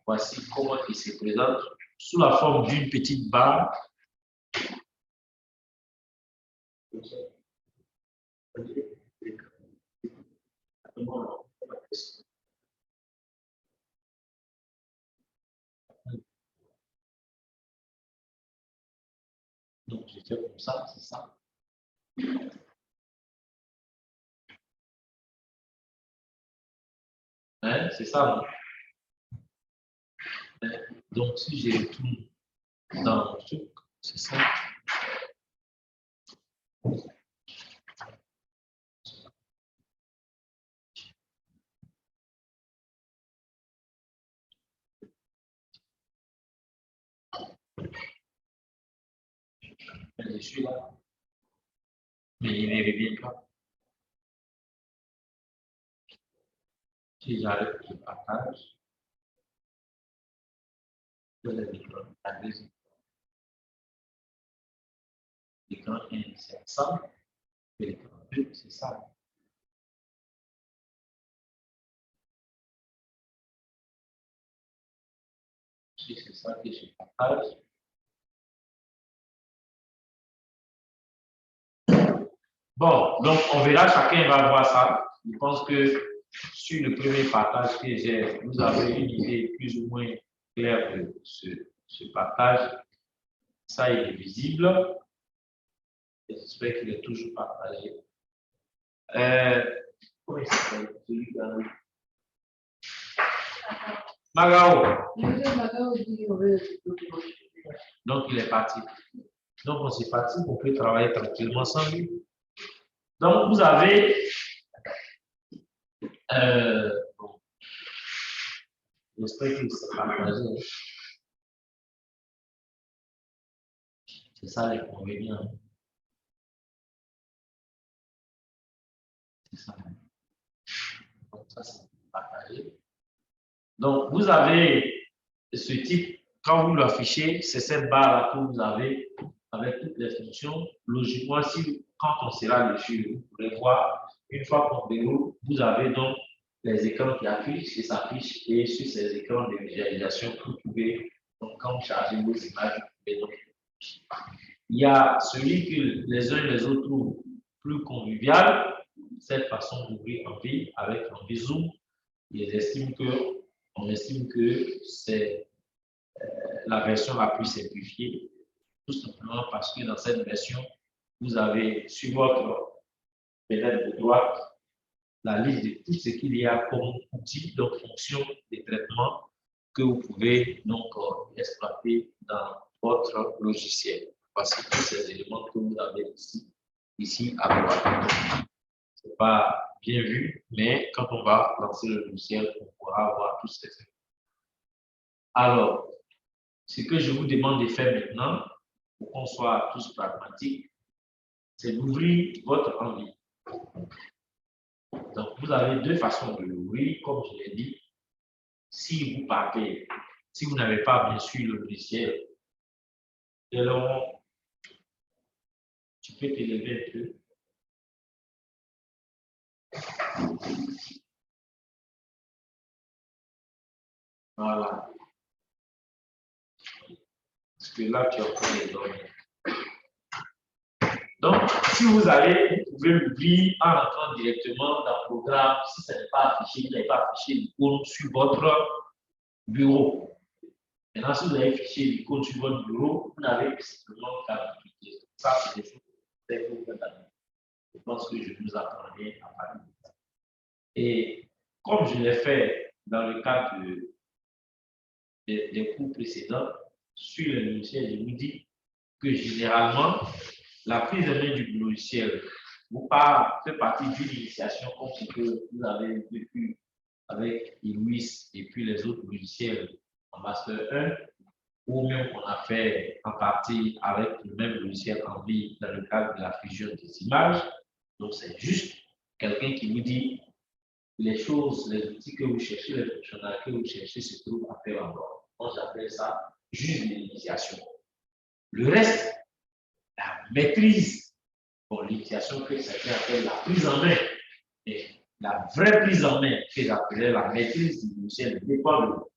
Voici comment il se présente sous la forme d'une petite barre. Donc, je fais comme ça, c'est ça. Hein, c'est ça. Donc, si je retourne dans le truc, c'est ça. Je suis là, mais il ne revient pas. Si j'arrête le partage, je vais l'écran. L'écran 1, c'est ça. Et l'écran 2, c'est ça. Si c'est ça que je partage. Bon, donc on verra, chacun va voir ça. Je pense que sur le premier partage que j'ai, vous avez une idée plus ou moins claire de ce partage. Ça, il est visible. J'espère qu'il est toujours partagé. Comment il s'appelle? Celui-là. Magao. Donc, il est parti. Donc, on s'est parti pour pouvoir travailler tranquillement sans lui. Donc, vous avez bon, j'espère qu'il s'est partagé. C'est ça l'inconvénient. C'est ça. Donc, ça, c'est partagé. Donc, vous avez ce type, quand vous l'affichez, c'est cette barre-là que vous avez avec toutes les fonctions. Logiquement, quand on sera dessus, vous pourrez voir, une fois qu'on déroule, vous avez donc les écrans qui affichent et s'affichent, et sur ces écrans de visualisation, vous pouvez, donc quand vous chargez vos images, vous pouvez donc. Il y a celui que les uns et les autres trouvent plus convivial, cette façon d'ouvrir en vie avec un Zoom. On estime que c'est la version la plus simplifiée, tout simplement parce que dans cette version, vous avez sur votre fenêtre de droite la liste de tout ce qu'il y a comme outils, donc fonction de traitement que vous pouvez donc exploiter dans votre logiciel. Voici tous ces éléments que vous avez ici à droite. Ce n'est pas bien vu, mais quand on va lancer le logiciel, on pourra avoir tous ces éléments. Alors, ce que je vous demande de faire maintenant, pour qu'on soit tous pragmatiques, c'est d'ouvrir votre envie. Donc, vous avez deux façons de l'ouvrir, comme je l'ai dit. Si vous partez, si vous n'avez pas bien sûr le logiciel, alors, tu peux t'élever un peu. Voilà. Parce que là, tu as pris les données. Donc, si vous allez, vous pouvez l'ouvrir en entrant directement dans le programme. Si ce n'est pas affiché, vous n'avez pas affiché l'icône sur votre bureau. Maintenant, si vous avez affiché l'icône sur votre bureau, vous n'avez simplement qu'à cliquer. Ça, c'est des choses que vous faites. Je pense que je vous apprendrai à parler de ça. Et comme je l'ai fait dans le cadre des cours précédents, sur le logiciel, je vous dis que généralement, la prise en main du logiciel fait partie d'une initiation comme ce que vous avez vécu avec ILWIS et puis les autres logiciels en Master 1, ou même qu'on a fait en partie avec le même logiciel en vie dans le cadre de la fusion des images. Donc, c'est juste quelqu'un qui vous dit les choses, les outils que vous cherchez, les fonctionnalités que vous cherchez se trouvent à faire encore. Moi, j'appelle ça juste l'initiation. Le reste, la maîtrise, bon, l'initiation que certains appellent la prise en main, et la vraie prise en main que j'appelais la maîtrise du logiciel dépend de vous.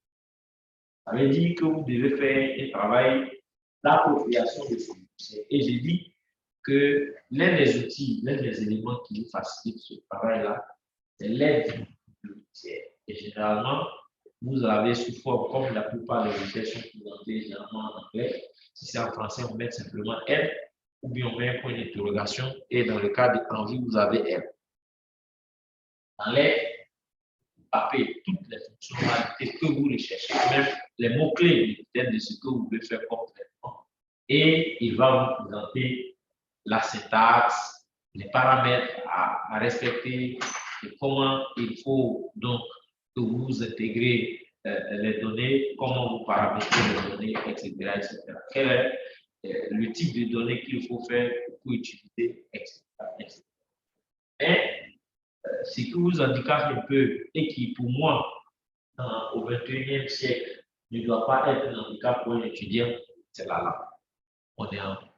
Ça veut dire que vous devez faire un travail d'appropriation de ce logiciel. Et j'ai dit que l'un des outils, l'un des éléments qui nous facilite ce travail-là, c'est l'aide du logiciel. Et généralement, vous avez sous forme, comme la plupart des logiciels sont présentés généralement en anglais. Si c'est en français, on met simplement aide, ou bien on met un point d'interrogation, et dans le cas d'envie, vous avez aide. Dans l'aide, taper toutes les fonctionnalités que vous recherchez, même les mots-clés peut-être de ce que vous voulez faire comme traitement. Et il va vous présenter la syntaxe, les paramètres à respecter et comment il faut donc que vous intégrez les données, comment vous paramétrez les données, etc. etc. Quel est le type de données qu'il faut faire pour utiliser, etc. etc. Mais ce qui vous handicape un peu et qui, pour moi, au XXIe siècle, ne doit pas être un handicap pour un étudiant, c'est la langue.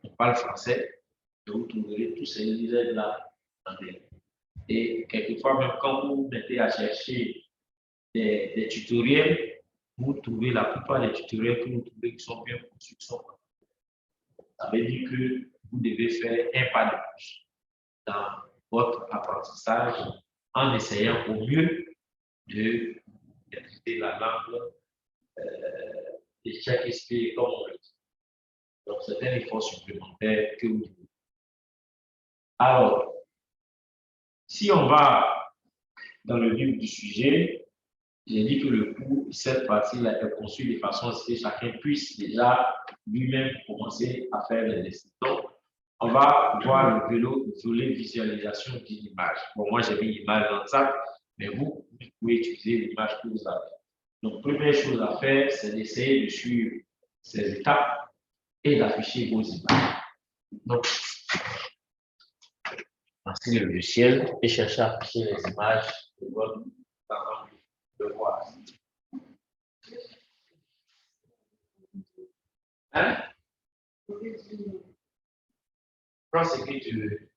On parle français, et vous trouverez tous ces élèves-là en anglais. Et quelquefois, même quand vous vous mettez à chercher des tutoriels, vous trouvez la plupart des tutoriels que vous trouvez qui sont bien conçus. Ça veut dire que vous devez faire un pas de plus dans votre apprentissage en essayant au mieux de maîtriser la langue de chaque esprit, comme on le dit. Donc, c'est un effort supplémentaire que vous devez. Alors, si on va dans le vif du sujet, j'ai dit que le cours, cette partie-là est conçue de façon à ce que chacun puisse déjà lui-même commencer à faire les dessins. Donc, on va voir le volet visualisation d'une image. Bon, moi, j'ai mis l'image dans ça, mais vous pouvez utiliser l'image que vous avez. Donc, première chose à faire, c'est d'essayer de suivre ces étapes et d'afficher vos images. Donc, lancez le logiciel et cherchez à afficher les images de votre devoir. Hein? Prends ce que tu veux.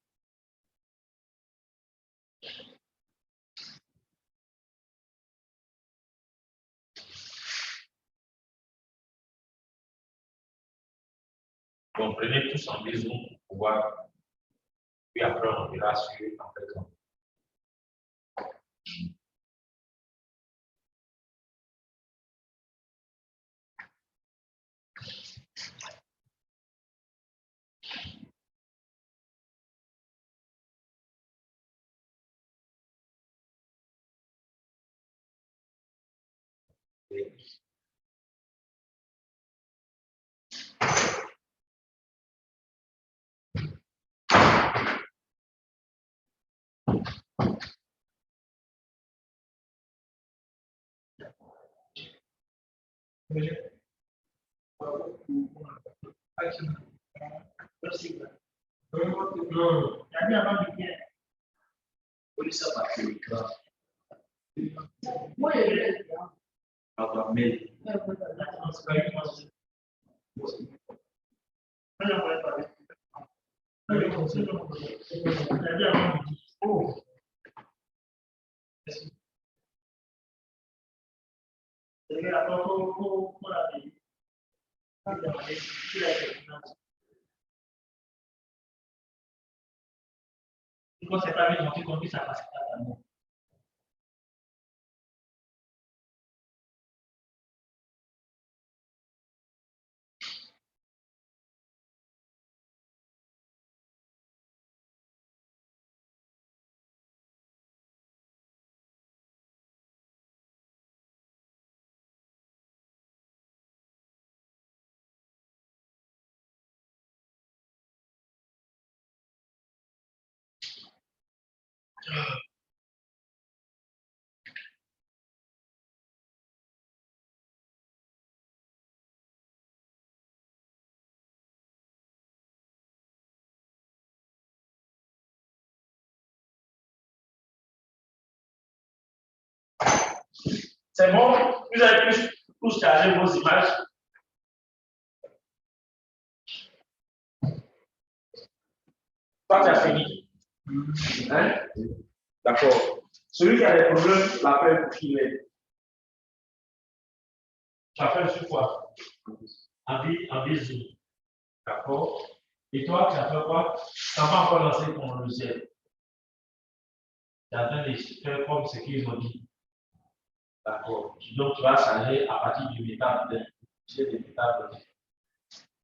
Comprenez tous en maison pour pouvoir, puis après on verra sur en présent. C'est pas bien, on fait ça passe pas. C'est bon? Vous avez pu tous charger vos images? Toi, tu as fini. Hein? D'accord. Celui qui a des problèmes, l'appelle pour qu'il est. Tu as fait sur quoi? En bisou. D'accord. Et toi, tu as fait quoi? Tu n'as pas encore lancé ton logiciel. Tu as fait des faire comme ce qu'ils ont dit. D'accord. Donc, tu vas charger à partir du métal.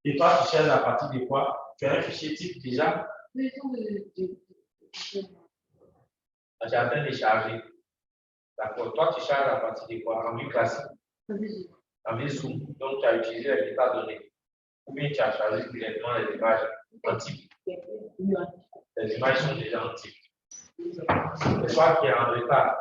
Et toi, tu charges à partir de quoi? Tu as un fichier type déjà? J'ai en train de charger. D'accord. Toi, tu charges à partir de quoi? En vue classique? En vue Zoom. Donc, tu as utilisé les métadonnées. Ou bien tu as chargé directement les images en type. Les images sont déjà en type. C'est toi qui es en retard.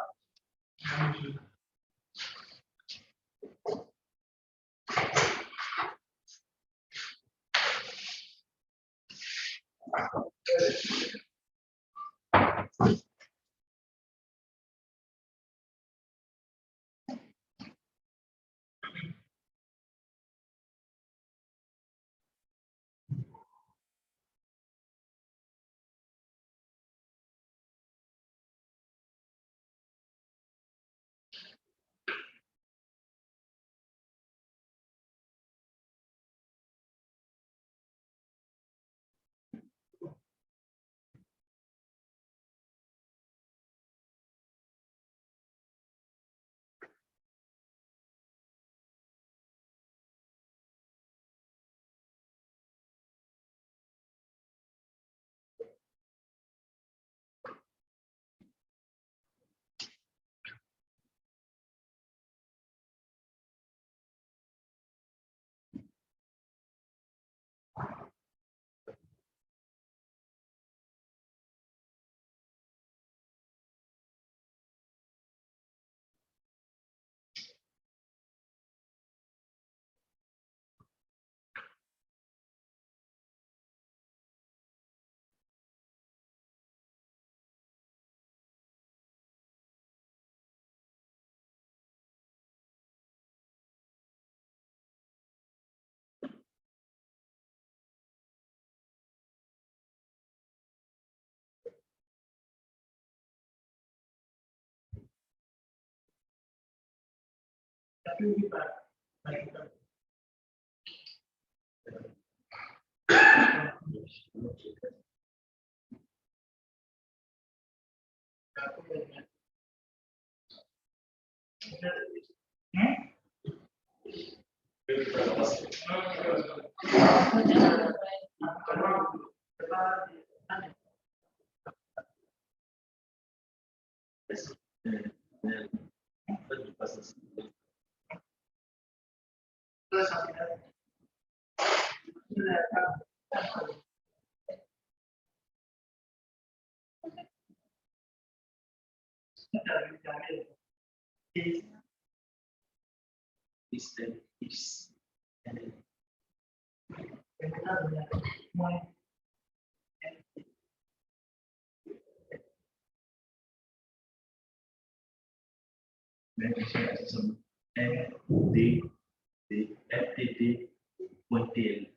FTT.tl.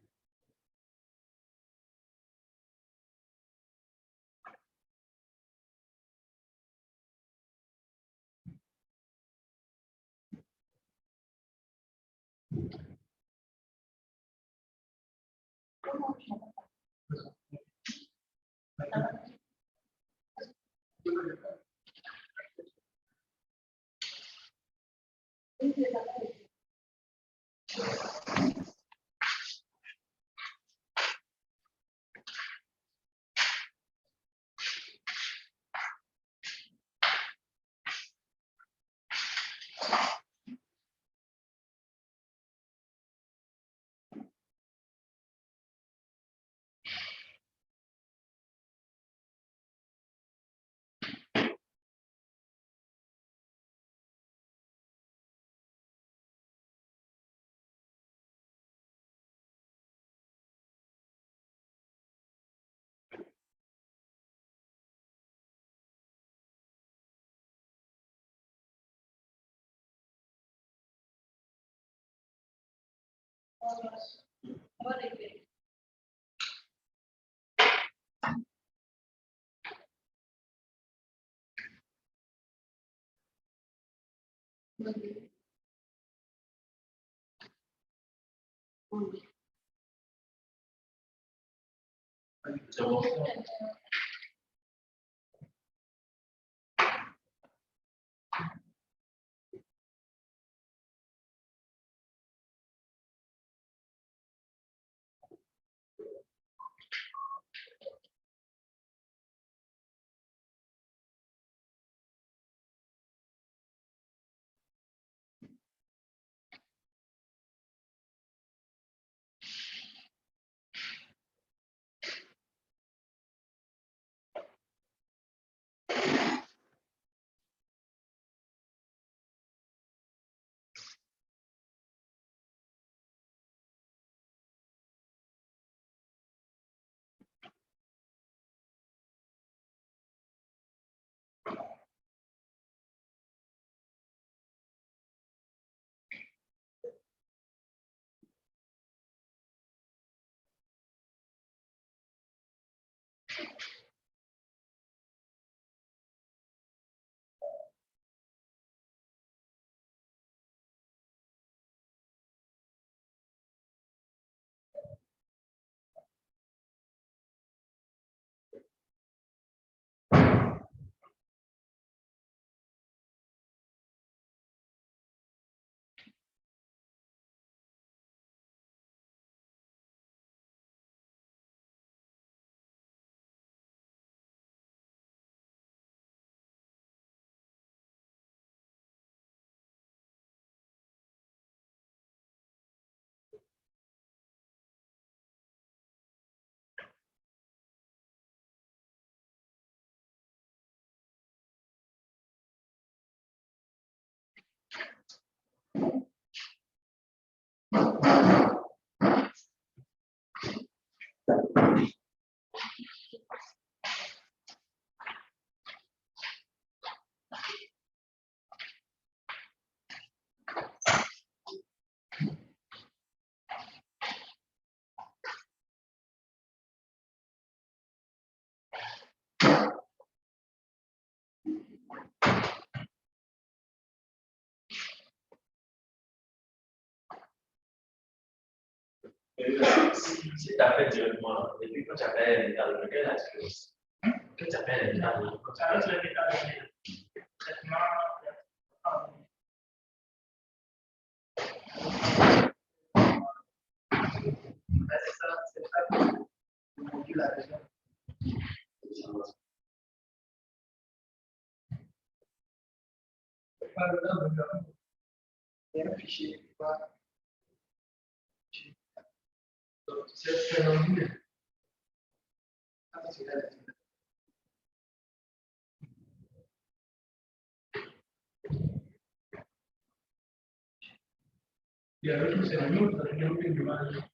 So, Si tu appelles directement, et puis quand tu appelles l'état de quelle est la différence? Quand tu appelles l'état de quand tu appelles l'état de traitement, c'est ça, la raison. Il y a un fichier, c'est un anglais. Il y a l'autre, c'est un autre, il y a autre image.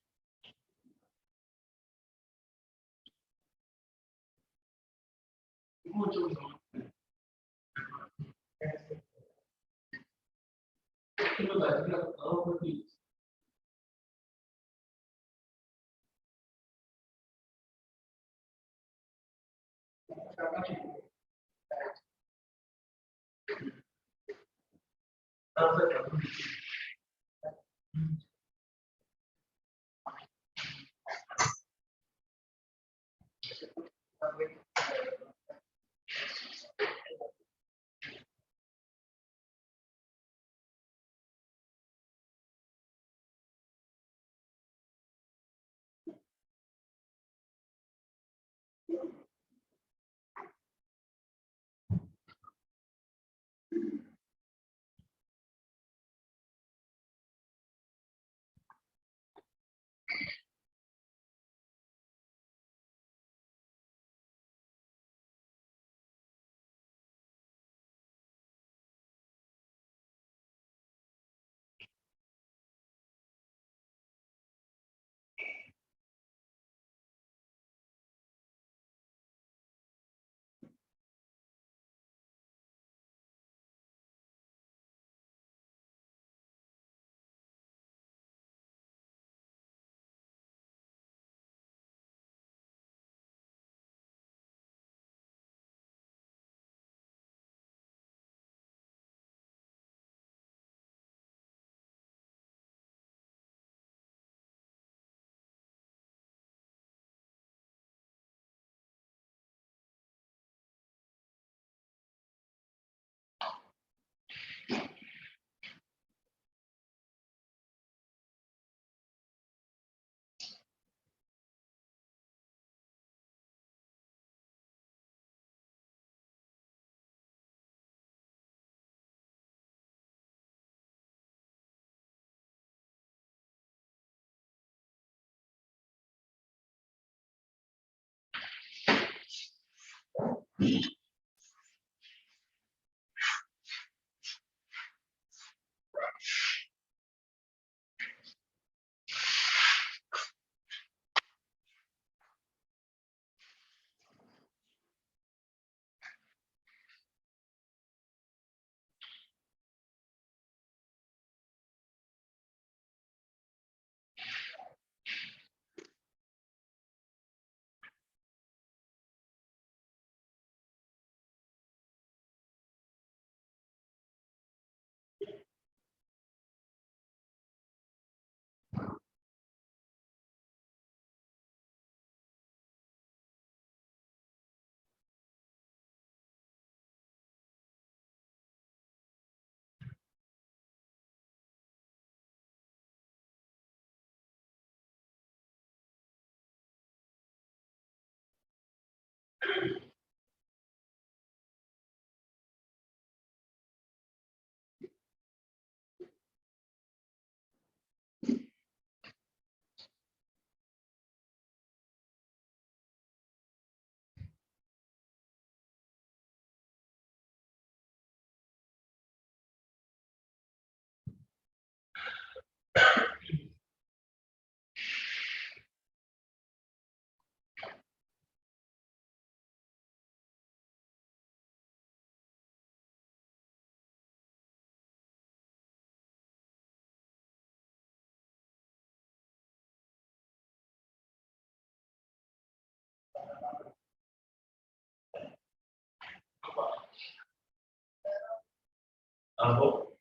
Ah bon?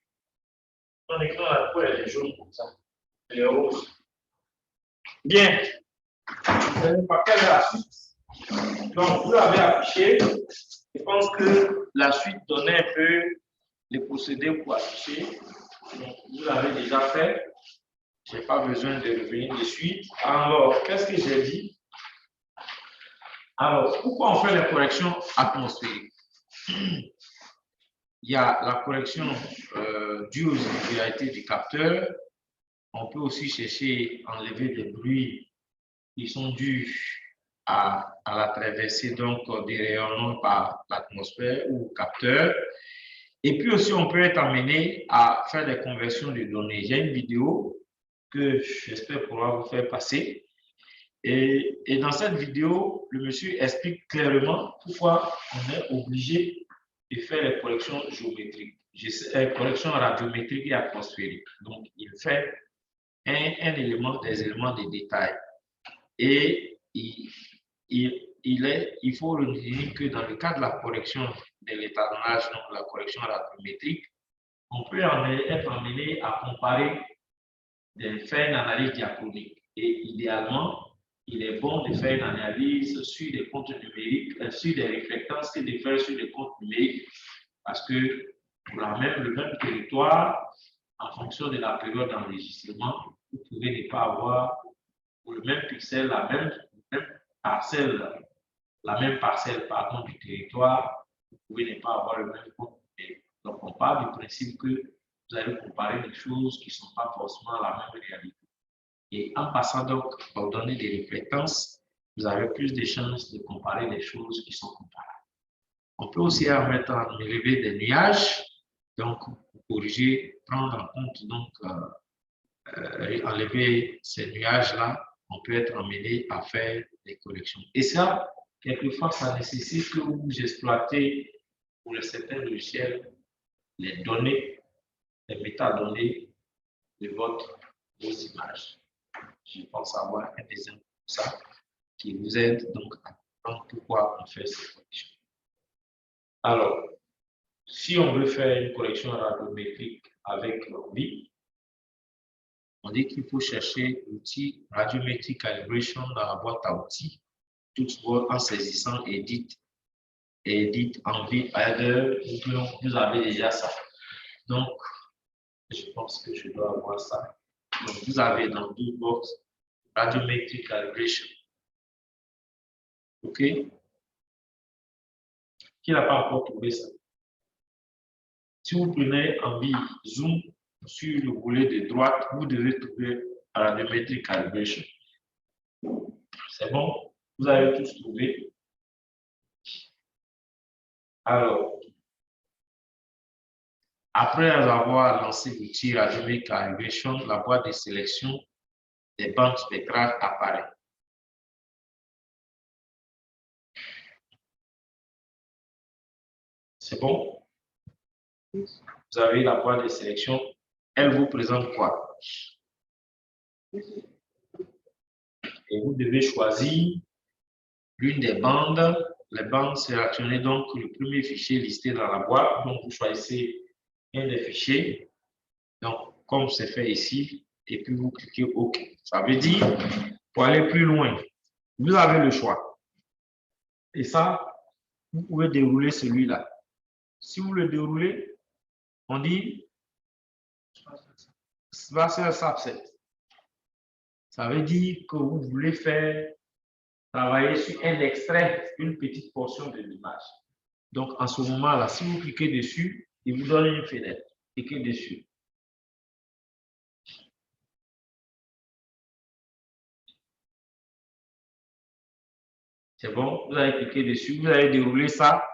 Mon écran, là, pourquoi elle est jaune comme ça? Elle est rose. Bien. Vous savez pas quelle est la suite? Donc, vous avez affiché. Je pense que la suite donnait un peu les procédés pour afficher. Donc, vous l'avez déjà fait. Je n'ai pas besoin de revenir dessus. Alors, qu'est-ce que j'ai dit? Alors, pourquoi on fait les corrections atmosphériques? Il y a la correction due aux irrégularités du capteur. On peut aussi chercher à enlever des bruits qui sont dus à la traversée donc, des rayonnements par l'atmosphère ou capteur. Et puis aussi, on peut être amené à faire des conversions de données. J'ai une vidéo que j'espère pouvoir vous faire passer. Et dans cette vidéo, le monsieur explique clairement pourquoi on est obligé de faire les corrections géométriques, corrections radiométriques et atmosphériques. Donc, il fait des éléments de détail. Et il faut retenir que dans le cas de la correction de l'étalonnage, donc la correction radiométrique, on peut être amené à comparer, faire une analyse diachronique. Et idéalement, il est bon de faire une analyse sur des comptes numériques, sur des réflectances que de faire sur des comptes numériques, parce que pour le même territoire, en fonction de la période d'enregistrement, vous pouvez ne pas avoir pour le même pixel, la même parcelle pardon, du territoire, vous pouvez ne pas avoir le même compte numérique. Donc, on part du principe que vous allez comparer des choses qui ne sont pas forcément la même réalité. Et en passant donc aux données des réflectances, vous avez plus de chances de comparer des choses qui sont comparables. On peut aussi enlever des nuages, donc pour corriger, prendre en compte, donc enlever ces nuages-là, on peut être amené à faire des corrections. Et ça, quelquefois, ça nécessite que vous exploitez pour certains logiciels les données, les métadonnées de vos images. Je pense avoir un exemple pour ça qui vous aide donc à comprendre pourquoi on fait ces corrections. Alors, si on veut faire une correction radiométrique avec l'ordi, on dit qu'il faut chercher l'outil Radiometric Calibration dans la boîte à outils, toutefois en saisissant Edit Envy Header, vous avez déjà ça. Donc, je pense que je dois avoir ça. Donc, vous avez dans Toolbox Radiometric Calibration. OK? Qui n'a pas encore trouvé ça? Si vous prenez Envy Zoom sur le volet de droite, vous devez trouver Radiometric Calibration. C'est bon? Vous avez tous trouvé? Alors, après avoir lancé l'outil Radiometric Calibration, la boîte de sélection des bandes spectrales apparaît. C'est bon? Vous avez la boîte de sélection. Elle vous présente quoi? Et vous devez choisir l'une des bandes. Les bandes sélectionnées, donc le premier fichier listé dans la boîte. Donc, vous choisissez un des fichiers. Donc, comme c'est fait ici, et puis vous cliquez OK. Ça veut dire, pour aller plus loin, vous avez le choix. Et ça, vous pouvez dérouler celui-là. Si vous le déroulez, on dit Spatial Subset. Ça veut dire que vous voulez faire travailler sur un extrait, une petite portion de l'image. Donc, en ce moment-là, si vous cliquez dessus, il vous donne une fenêtre. Cliquez dessus. C'est bon, vous allez cliquer dessus, vous allez dérouler ça.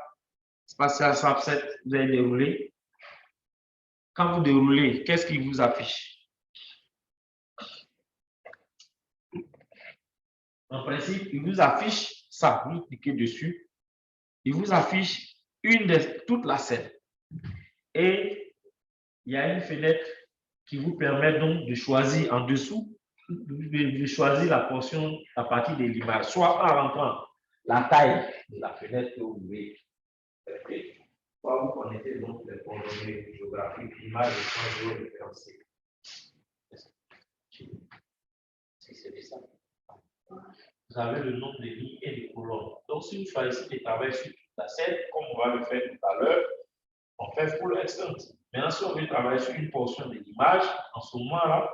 Spatial Subset, vous allez dérouler. Quand vous déroulez, qu'est-ce qui vous affiche? En principe, il vous affiche ça. Vous cliquez dessus. Il vous affiche toute la scène. Et il y a une fenêtre qui vous permet donc de choisir en dessous, de choisir la portion à partir de l'image, soit en rentrant la taille de la fenêtre que vous voulez. Soit vous connaissez donc les coordonnées géographiques, l'image est sans géoréférencée. Si c'est ça. Vous avez le nombre de lignes et de colonnes. Donc, si vous choisissez de travailler sur toute la scène, comme on va le faire tout à l'heure, on fait full extent. Maintenant, si on veut travailler sur une portion de l'image, en ce moment-là,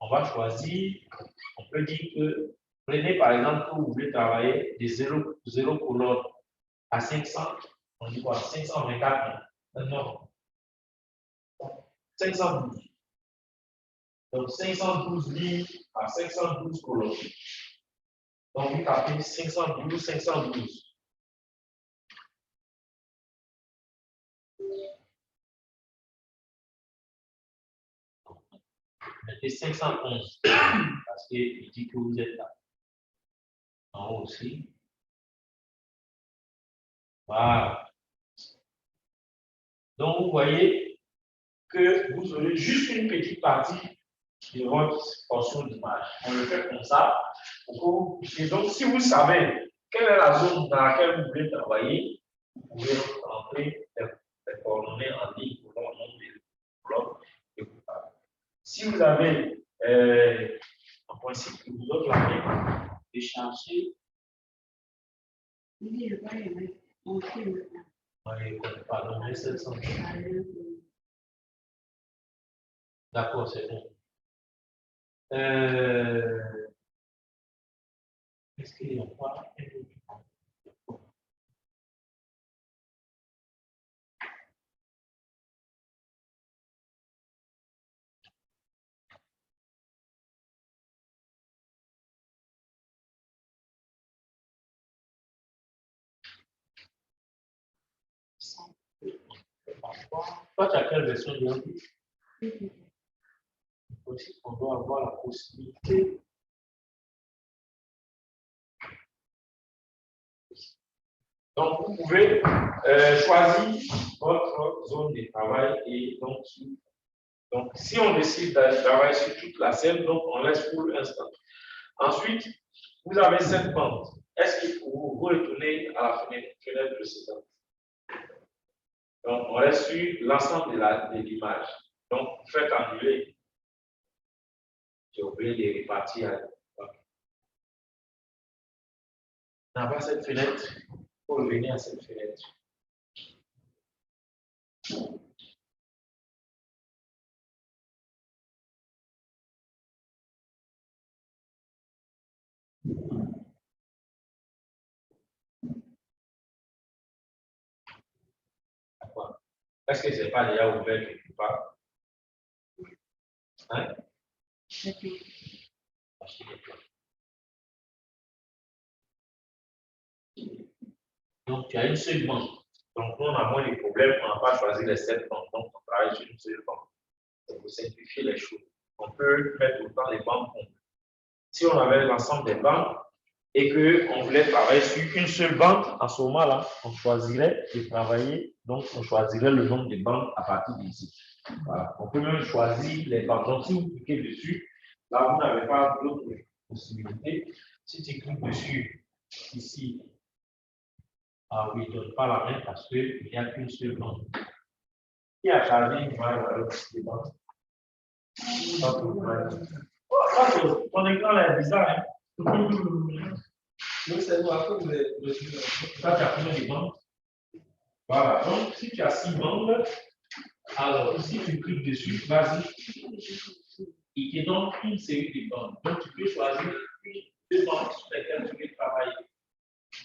on va choisir, on peut dire que, prenez par exemple que vous voulez travailler de 0 colonne à 500, on dit quoi, 524, non, 512. Donc, 512 lignes à 512 colonnes. Donc, vous tapez 512, 512. Mettez 511 parce qu'il dit que vous êtes là. En haut aussi. Voilà. Donc, vous voyez que vous aurez juste une petite partie de votre portion d'image. On le fait comme ça. Et donc, si vous savez quelle est la zone dans laquelle vous voulez travailler, vous pouvez rentrer les coordonnées en ligne pour le nombre de blocs et vous parlez. Si vous avez en principe que vous autres la main, décharger. Oui, je vois les mains. On sait maintenant. Oui, pardon, mais c'est ça. D'accord, c'est bon. Est-ce qu'il y a pas toi, tu as quelle version de l'anglais? Aussi, on doit avoir la possibilité. Donc, vous pouvez choisir votre zone de travail et donc si on décide de travailler sur toute la scène, donc on laisse pour l'instant. Ensuite, vous avez cette bande. Est-ce que vous retournez à la fenêtre précédente? Donc, on reste sur l'ensemble de l'image. Donc, vous faites annuler. J'ai oublié de répartir. On n'a pas cette fenêtre. Il faut revenir à cette fenêtre. Est-ce que ce n'est pas déjà ouvert quelque part? Hein? Donc, tu as une seule bande. Donc, on a moins de problèmes, on n'a pas choisi les 7 bandes. Donc, on travaille sur une seule bande. Ça peut simplifier les choses. On peut mettre autant les bandes qu'on veut. Si on avait l'ensemble des bandes et qu'on voulait travailler sur une seule bande, à ce moment-là, on choisirait de travailler, donc on choisirait le nombre de bandes à partir d'ici. Voilà. On peut même choisir les bandes. Donc, si vous cliquez dessus, là, vous n'avez pas d'autres possibilités. Si tu cliques dessus, ici, ah oui, il ne donne pas la main parce qu'il n'y a qu'une seule bande. Qui a chargé une image avec des bandes? Ton écran là est bizarre, hein? Donc, c'est moi, après, vous avez. Ça, tu as combien de bandes? Voilà. Donc, si tu as 6 bandes, alors ici, tu cliques dessus, vas-y. Il te donne une série de bandes. Donc, tu peux choisir deux bandes sur lesquelles tu veux travailler.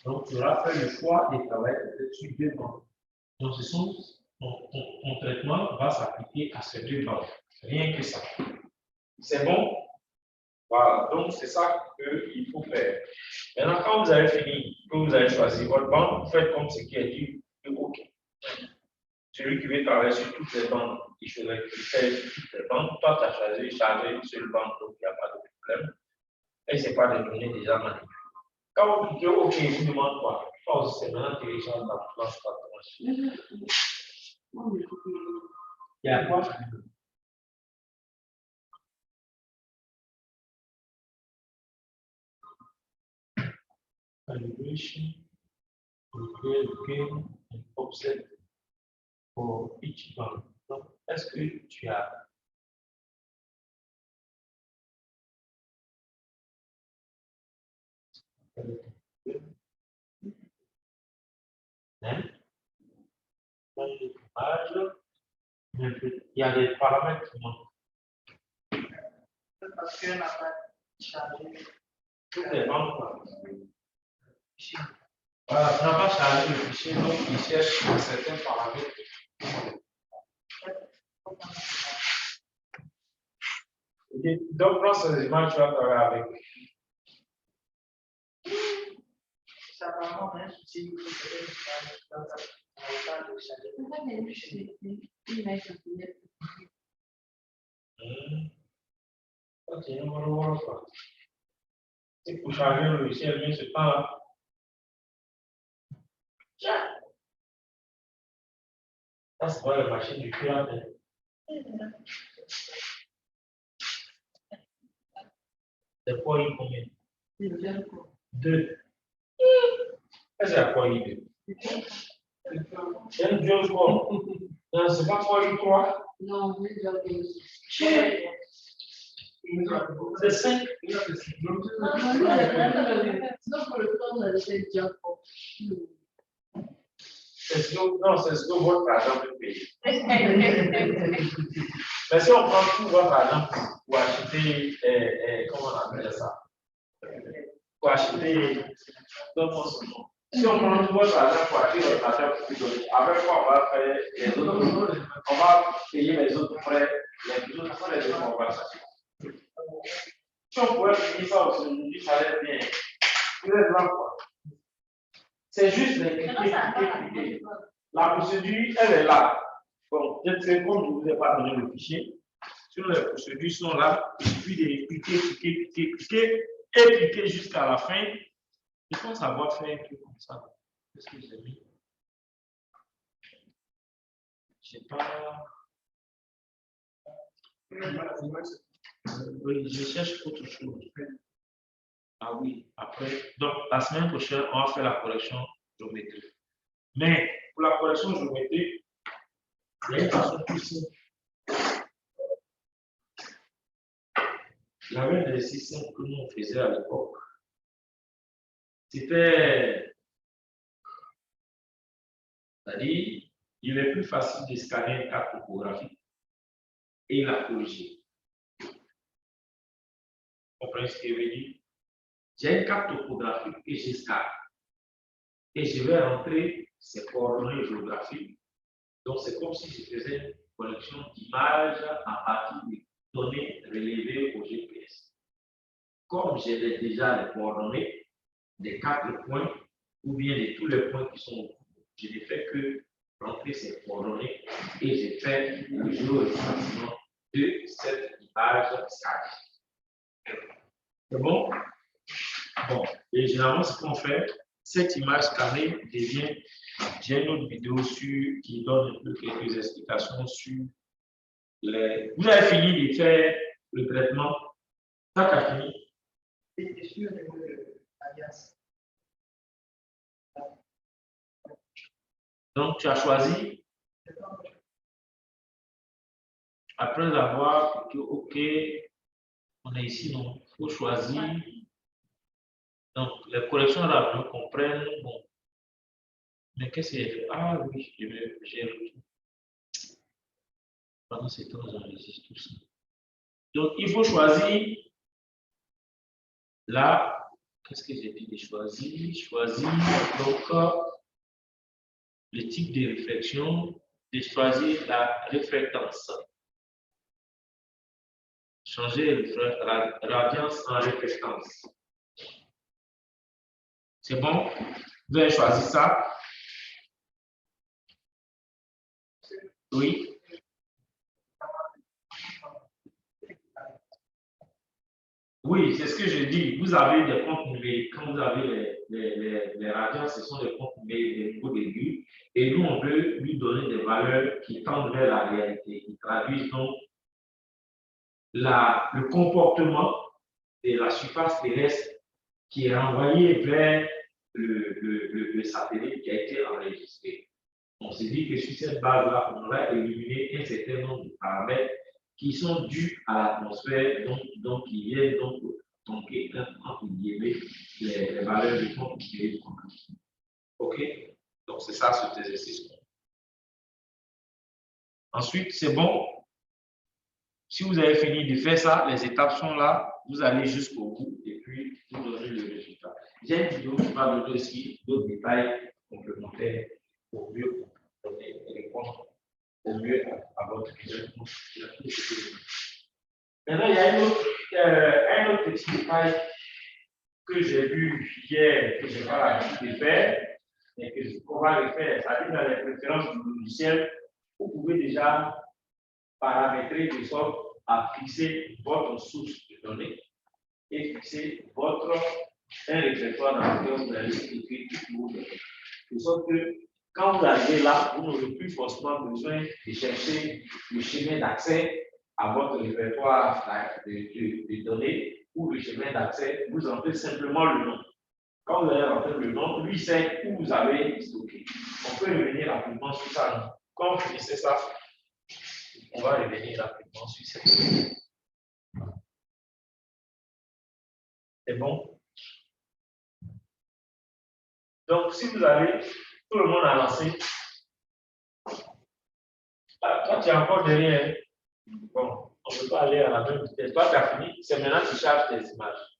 Donc, tu auras fait le choix de travailler sur 2 bandes. Donc, ton traitement va s'appliquer à ces 2 bandes. Rien que ça. C'est bon? Voilà. Donc, c'est ça qu'il faut faire. Maintenant, quand vous avez fini, que vous avez choisi votre bande, vous faites comme ce qui est dit, OK. Celui qui veut travailler sur toutes les bandes, il fait sur toutes les bandes. Toi, tu as choisi charger une seule bande, donc il n'y a pas de problème. Et ce n'est pas des données déjà manipulées. Quand vous cliquez OK, je vous demande quoi? C'est maintenant télécharge la planche patronage. Il y a quoi? Calibration, OK, and offset. for each band. Donc, est-ce que tu as hein? Il y a des paramètres qui manquent. Parce qu'on n'a pas chargé. Toutes les banques, voilà, tu n'as pas chargé le fichier, donc il cherche certains paramètres. Donc, prends ces images, tu vas travailler avec. Ça va avoir un souci. Ok, on va le voir. C'est pour charger le logiciel, mais ce temps-là. Ça, c'est pas la machine du pirate. C'est quoi il combien? 2. Qu'est-ce que c'est quoi il 2? C'est un Dieu quoi? Non, c'est pas quoi il 3? Non, je vais dire C'est 5. non, pour le temps, c'est déjà fort. C'est ce que votre argent peut payer. Mais si on prend tout votre argent pour acheter, comment on appelle ça? Pour acheter, si on prend tout votre argent pour acheter votre argent pour plus donner, avec quoi on va faire les autres, on va payer les autres frais, les autres frais, les autres, on va s'acheter. Si on pouvait finir ça aujourd'hui, ça allait bien. Vous êtes là quoi? C'est juste les cliquer. La procédure, elle est là. Bon, peut-être que comme je ne vous ai pas donné le fichier, sur les procédures sont là, il suffit de cliquer et cliquer jusqu'à la fin. Je pense avoir fait un truc comme ça. Qu'est-ce que j'ai mis? Je ne sais pas. Oui, je cherche autre chose. Ah oui, après. Donc, la semaine prochaine, on va faire la correction géométrique. Mais pour la correction géométrique, il y a une façon plus simple. Il y avait un exercice simple que nous on faisait à l'époque. C'était, c'est-à-dire, il est plus facile de scanner une carte topographique et la corriger. Vous comprenez ce que je veux dire? J'ai une carte topographique et je scanne. Et je vais rentrer ces coordonnées géographiques. Donc, c'est comme si je faisais une collection d'images à partir des données relevées au GPS. Comme j'ai déjà les coordonnées des 4 points ou bien de tous les points qui sont au bout, je ne fais que rentrer ces coordonnées et je fais le géoretracement de cette image scannée. C'est bon? Bon, et généralement, ce qu'on fait, cette image scannée devient. J'ai une autre vidéo qui donne un peu quelques explications sur les. Vous avez fini de faire le traitement? Ça a fini? Et sur l'alias. Donc, tu as choisi. Après avoir dit, OK, on est ici, donc il faut choisir. Donc, les corrections là, comprennent. Bon. Mais qu'est-ce que j'ai fait? Ah oui, j'ai retrouvé. Pendant ce temps, j'enregistre tout ça. Donc, il faut choisir. Là, qu'est-ce que j'ai dit de choisir? Choisir, donc, le type de réflexion, de choisir la réflectance. Changer radiance en réflectance. C'est bon? Vous avez choisi ça? Oui. Oui, c'est ce que je dis. Vous avez des comptes numériques. Quand vous avez les radiances, ce sont des comptes numériques, des niveaux d'aigu. Et nous, on veut lui donner des valeurs qui tendent vers la réalité, qui traduisent donc le comportement de la surface terrestre qui est renvoyé vers le satellite qui a été enregistré. On s'est dit que sur cette base-là, on va éliminer un certain nombre de paramètres qui sont dus à l'atmosphère, donc qui viennent donc manquer entre guillemets les valeurs du compte de conclusion. OK? Donc, c'est ça cet exercice. Ensuite, c'est bon. Si vous avez fini de faire ça, les étapes sont là, vous allez jusqu'au bout et puis vous donnez le résultat. J'ai une vidéo qui va donner aussi d'autres détails complémentaires pour mieux répondre au mieux à votre question. Maintenant, il y a un autre petit détail que j'ai vu hier, que je n'ai pas l'habitude de faire, et qu'on va le faire, c'est-à-dire dans les préférences du logiciel, vous pouvez déjà paramétrer de sorte à fixer votre source de données et fixer un répertoire dans lequel vous allez écrire toutes vos données. De sorte que quand vous arrivez là, vous n'aurez plus forcément besoin de chercher le chemin d'accès à votre répertoire de données ou le chemin d'accès, vous entrez simplement le nom. Quand vous allez rentrer le nom, lui sait où vous avez stocké. On peut revenir rapidement sur ça. Quand vous finissez ça, on va revenir rapidement sur cette chose. C'est bon? Donc, si vous avez, tout le monde a lancé. Toi, tu es encore derrière. Bon, on ne peut pas aller à la même vitesse. Toi, tu as fini. C'est maintenant que tu charges tes images.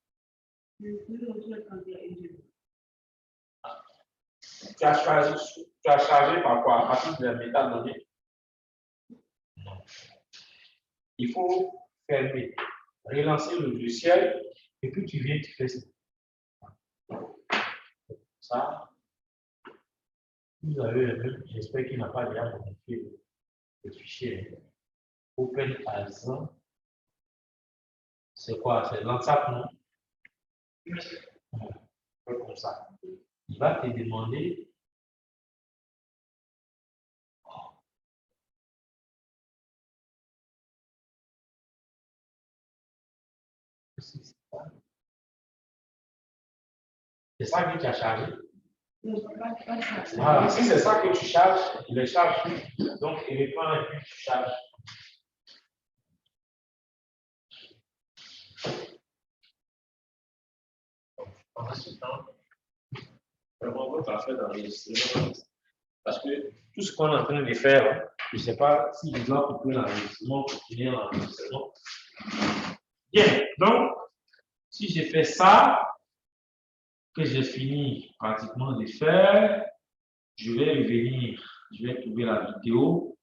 Tu as chargé par quoi? À partir de la métadonnée? Non. Il faut fermer, relancer le logiciel et puis tu viens, tu fais ça. Ça, vous avez le même, j'espère qu'il n'a pas déjà modifié le fichier. Open as, c'est quoi? C'est l'ANSAP, non? Comme ça. Il va te demander c'est ça que tu as chargé? Voilà, si c'est ça que tu charges, il les charge. Donc, il reprend et puis tu charges. Pendant ce temps, vraiment, votre affaire d'enregistrement, parce que tout ce qu'on est en train de faire, je ne sais pas si je dois couper l'enregistrement, continuer l'enregistrement. Bien, donc, si j'ai fait ça, que j'ai fini pratiquement de faire, je vais revenir, je vais trouver la vidéo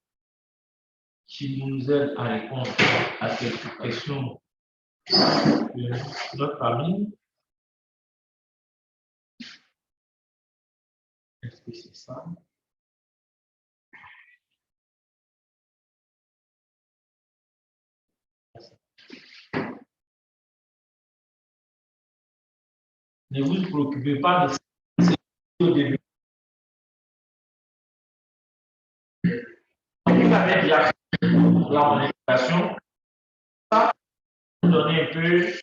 qui nous aide à répondre à quelques questions de notre famille. Est-ce que c'est ça? Ne vous préoccupez pas de ça au début. Vous avez déjà fait la manipulation. Ça, vous donnez un peu.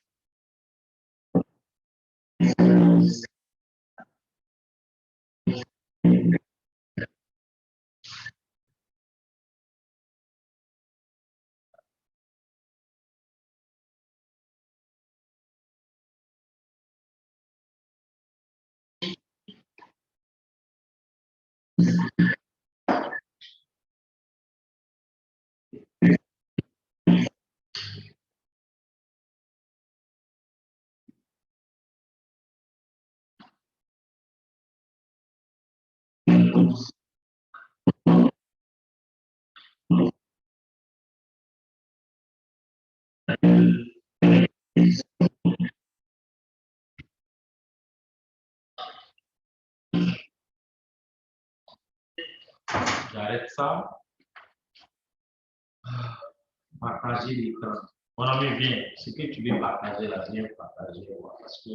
J'arrête ça. Partager l'écran. Mon ami, viens. Ce que tu veux partager, là, viens partager. Parce que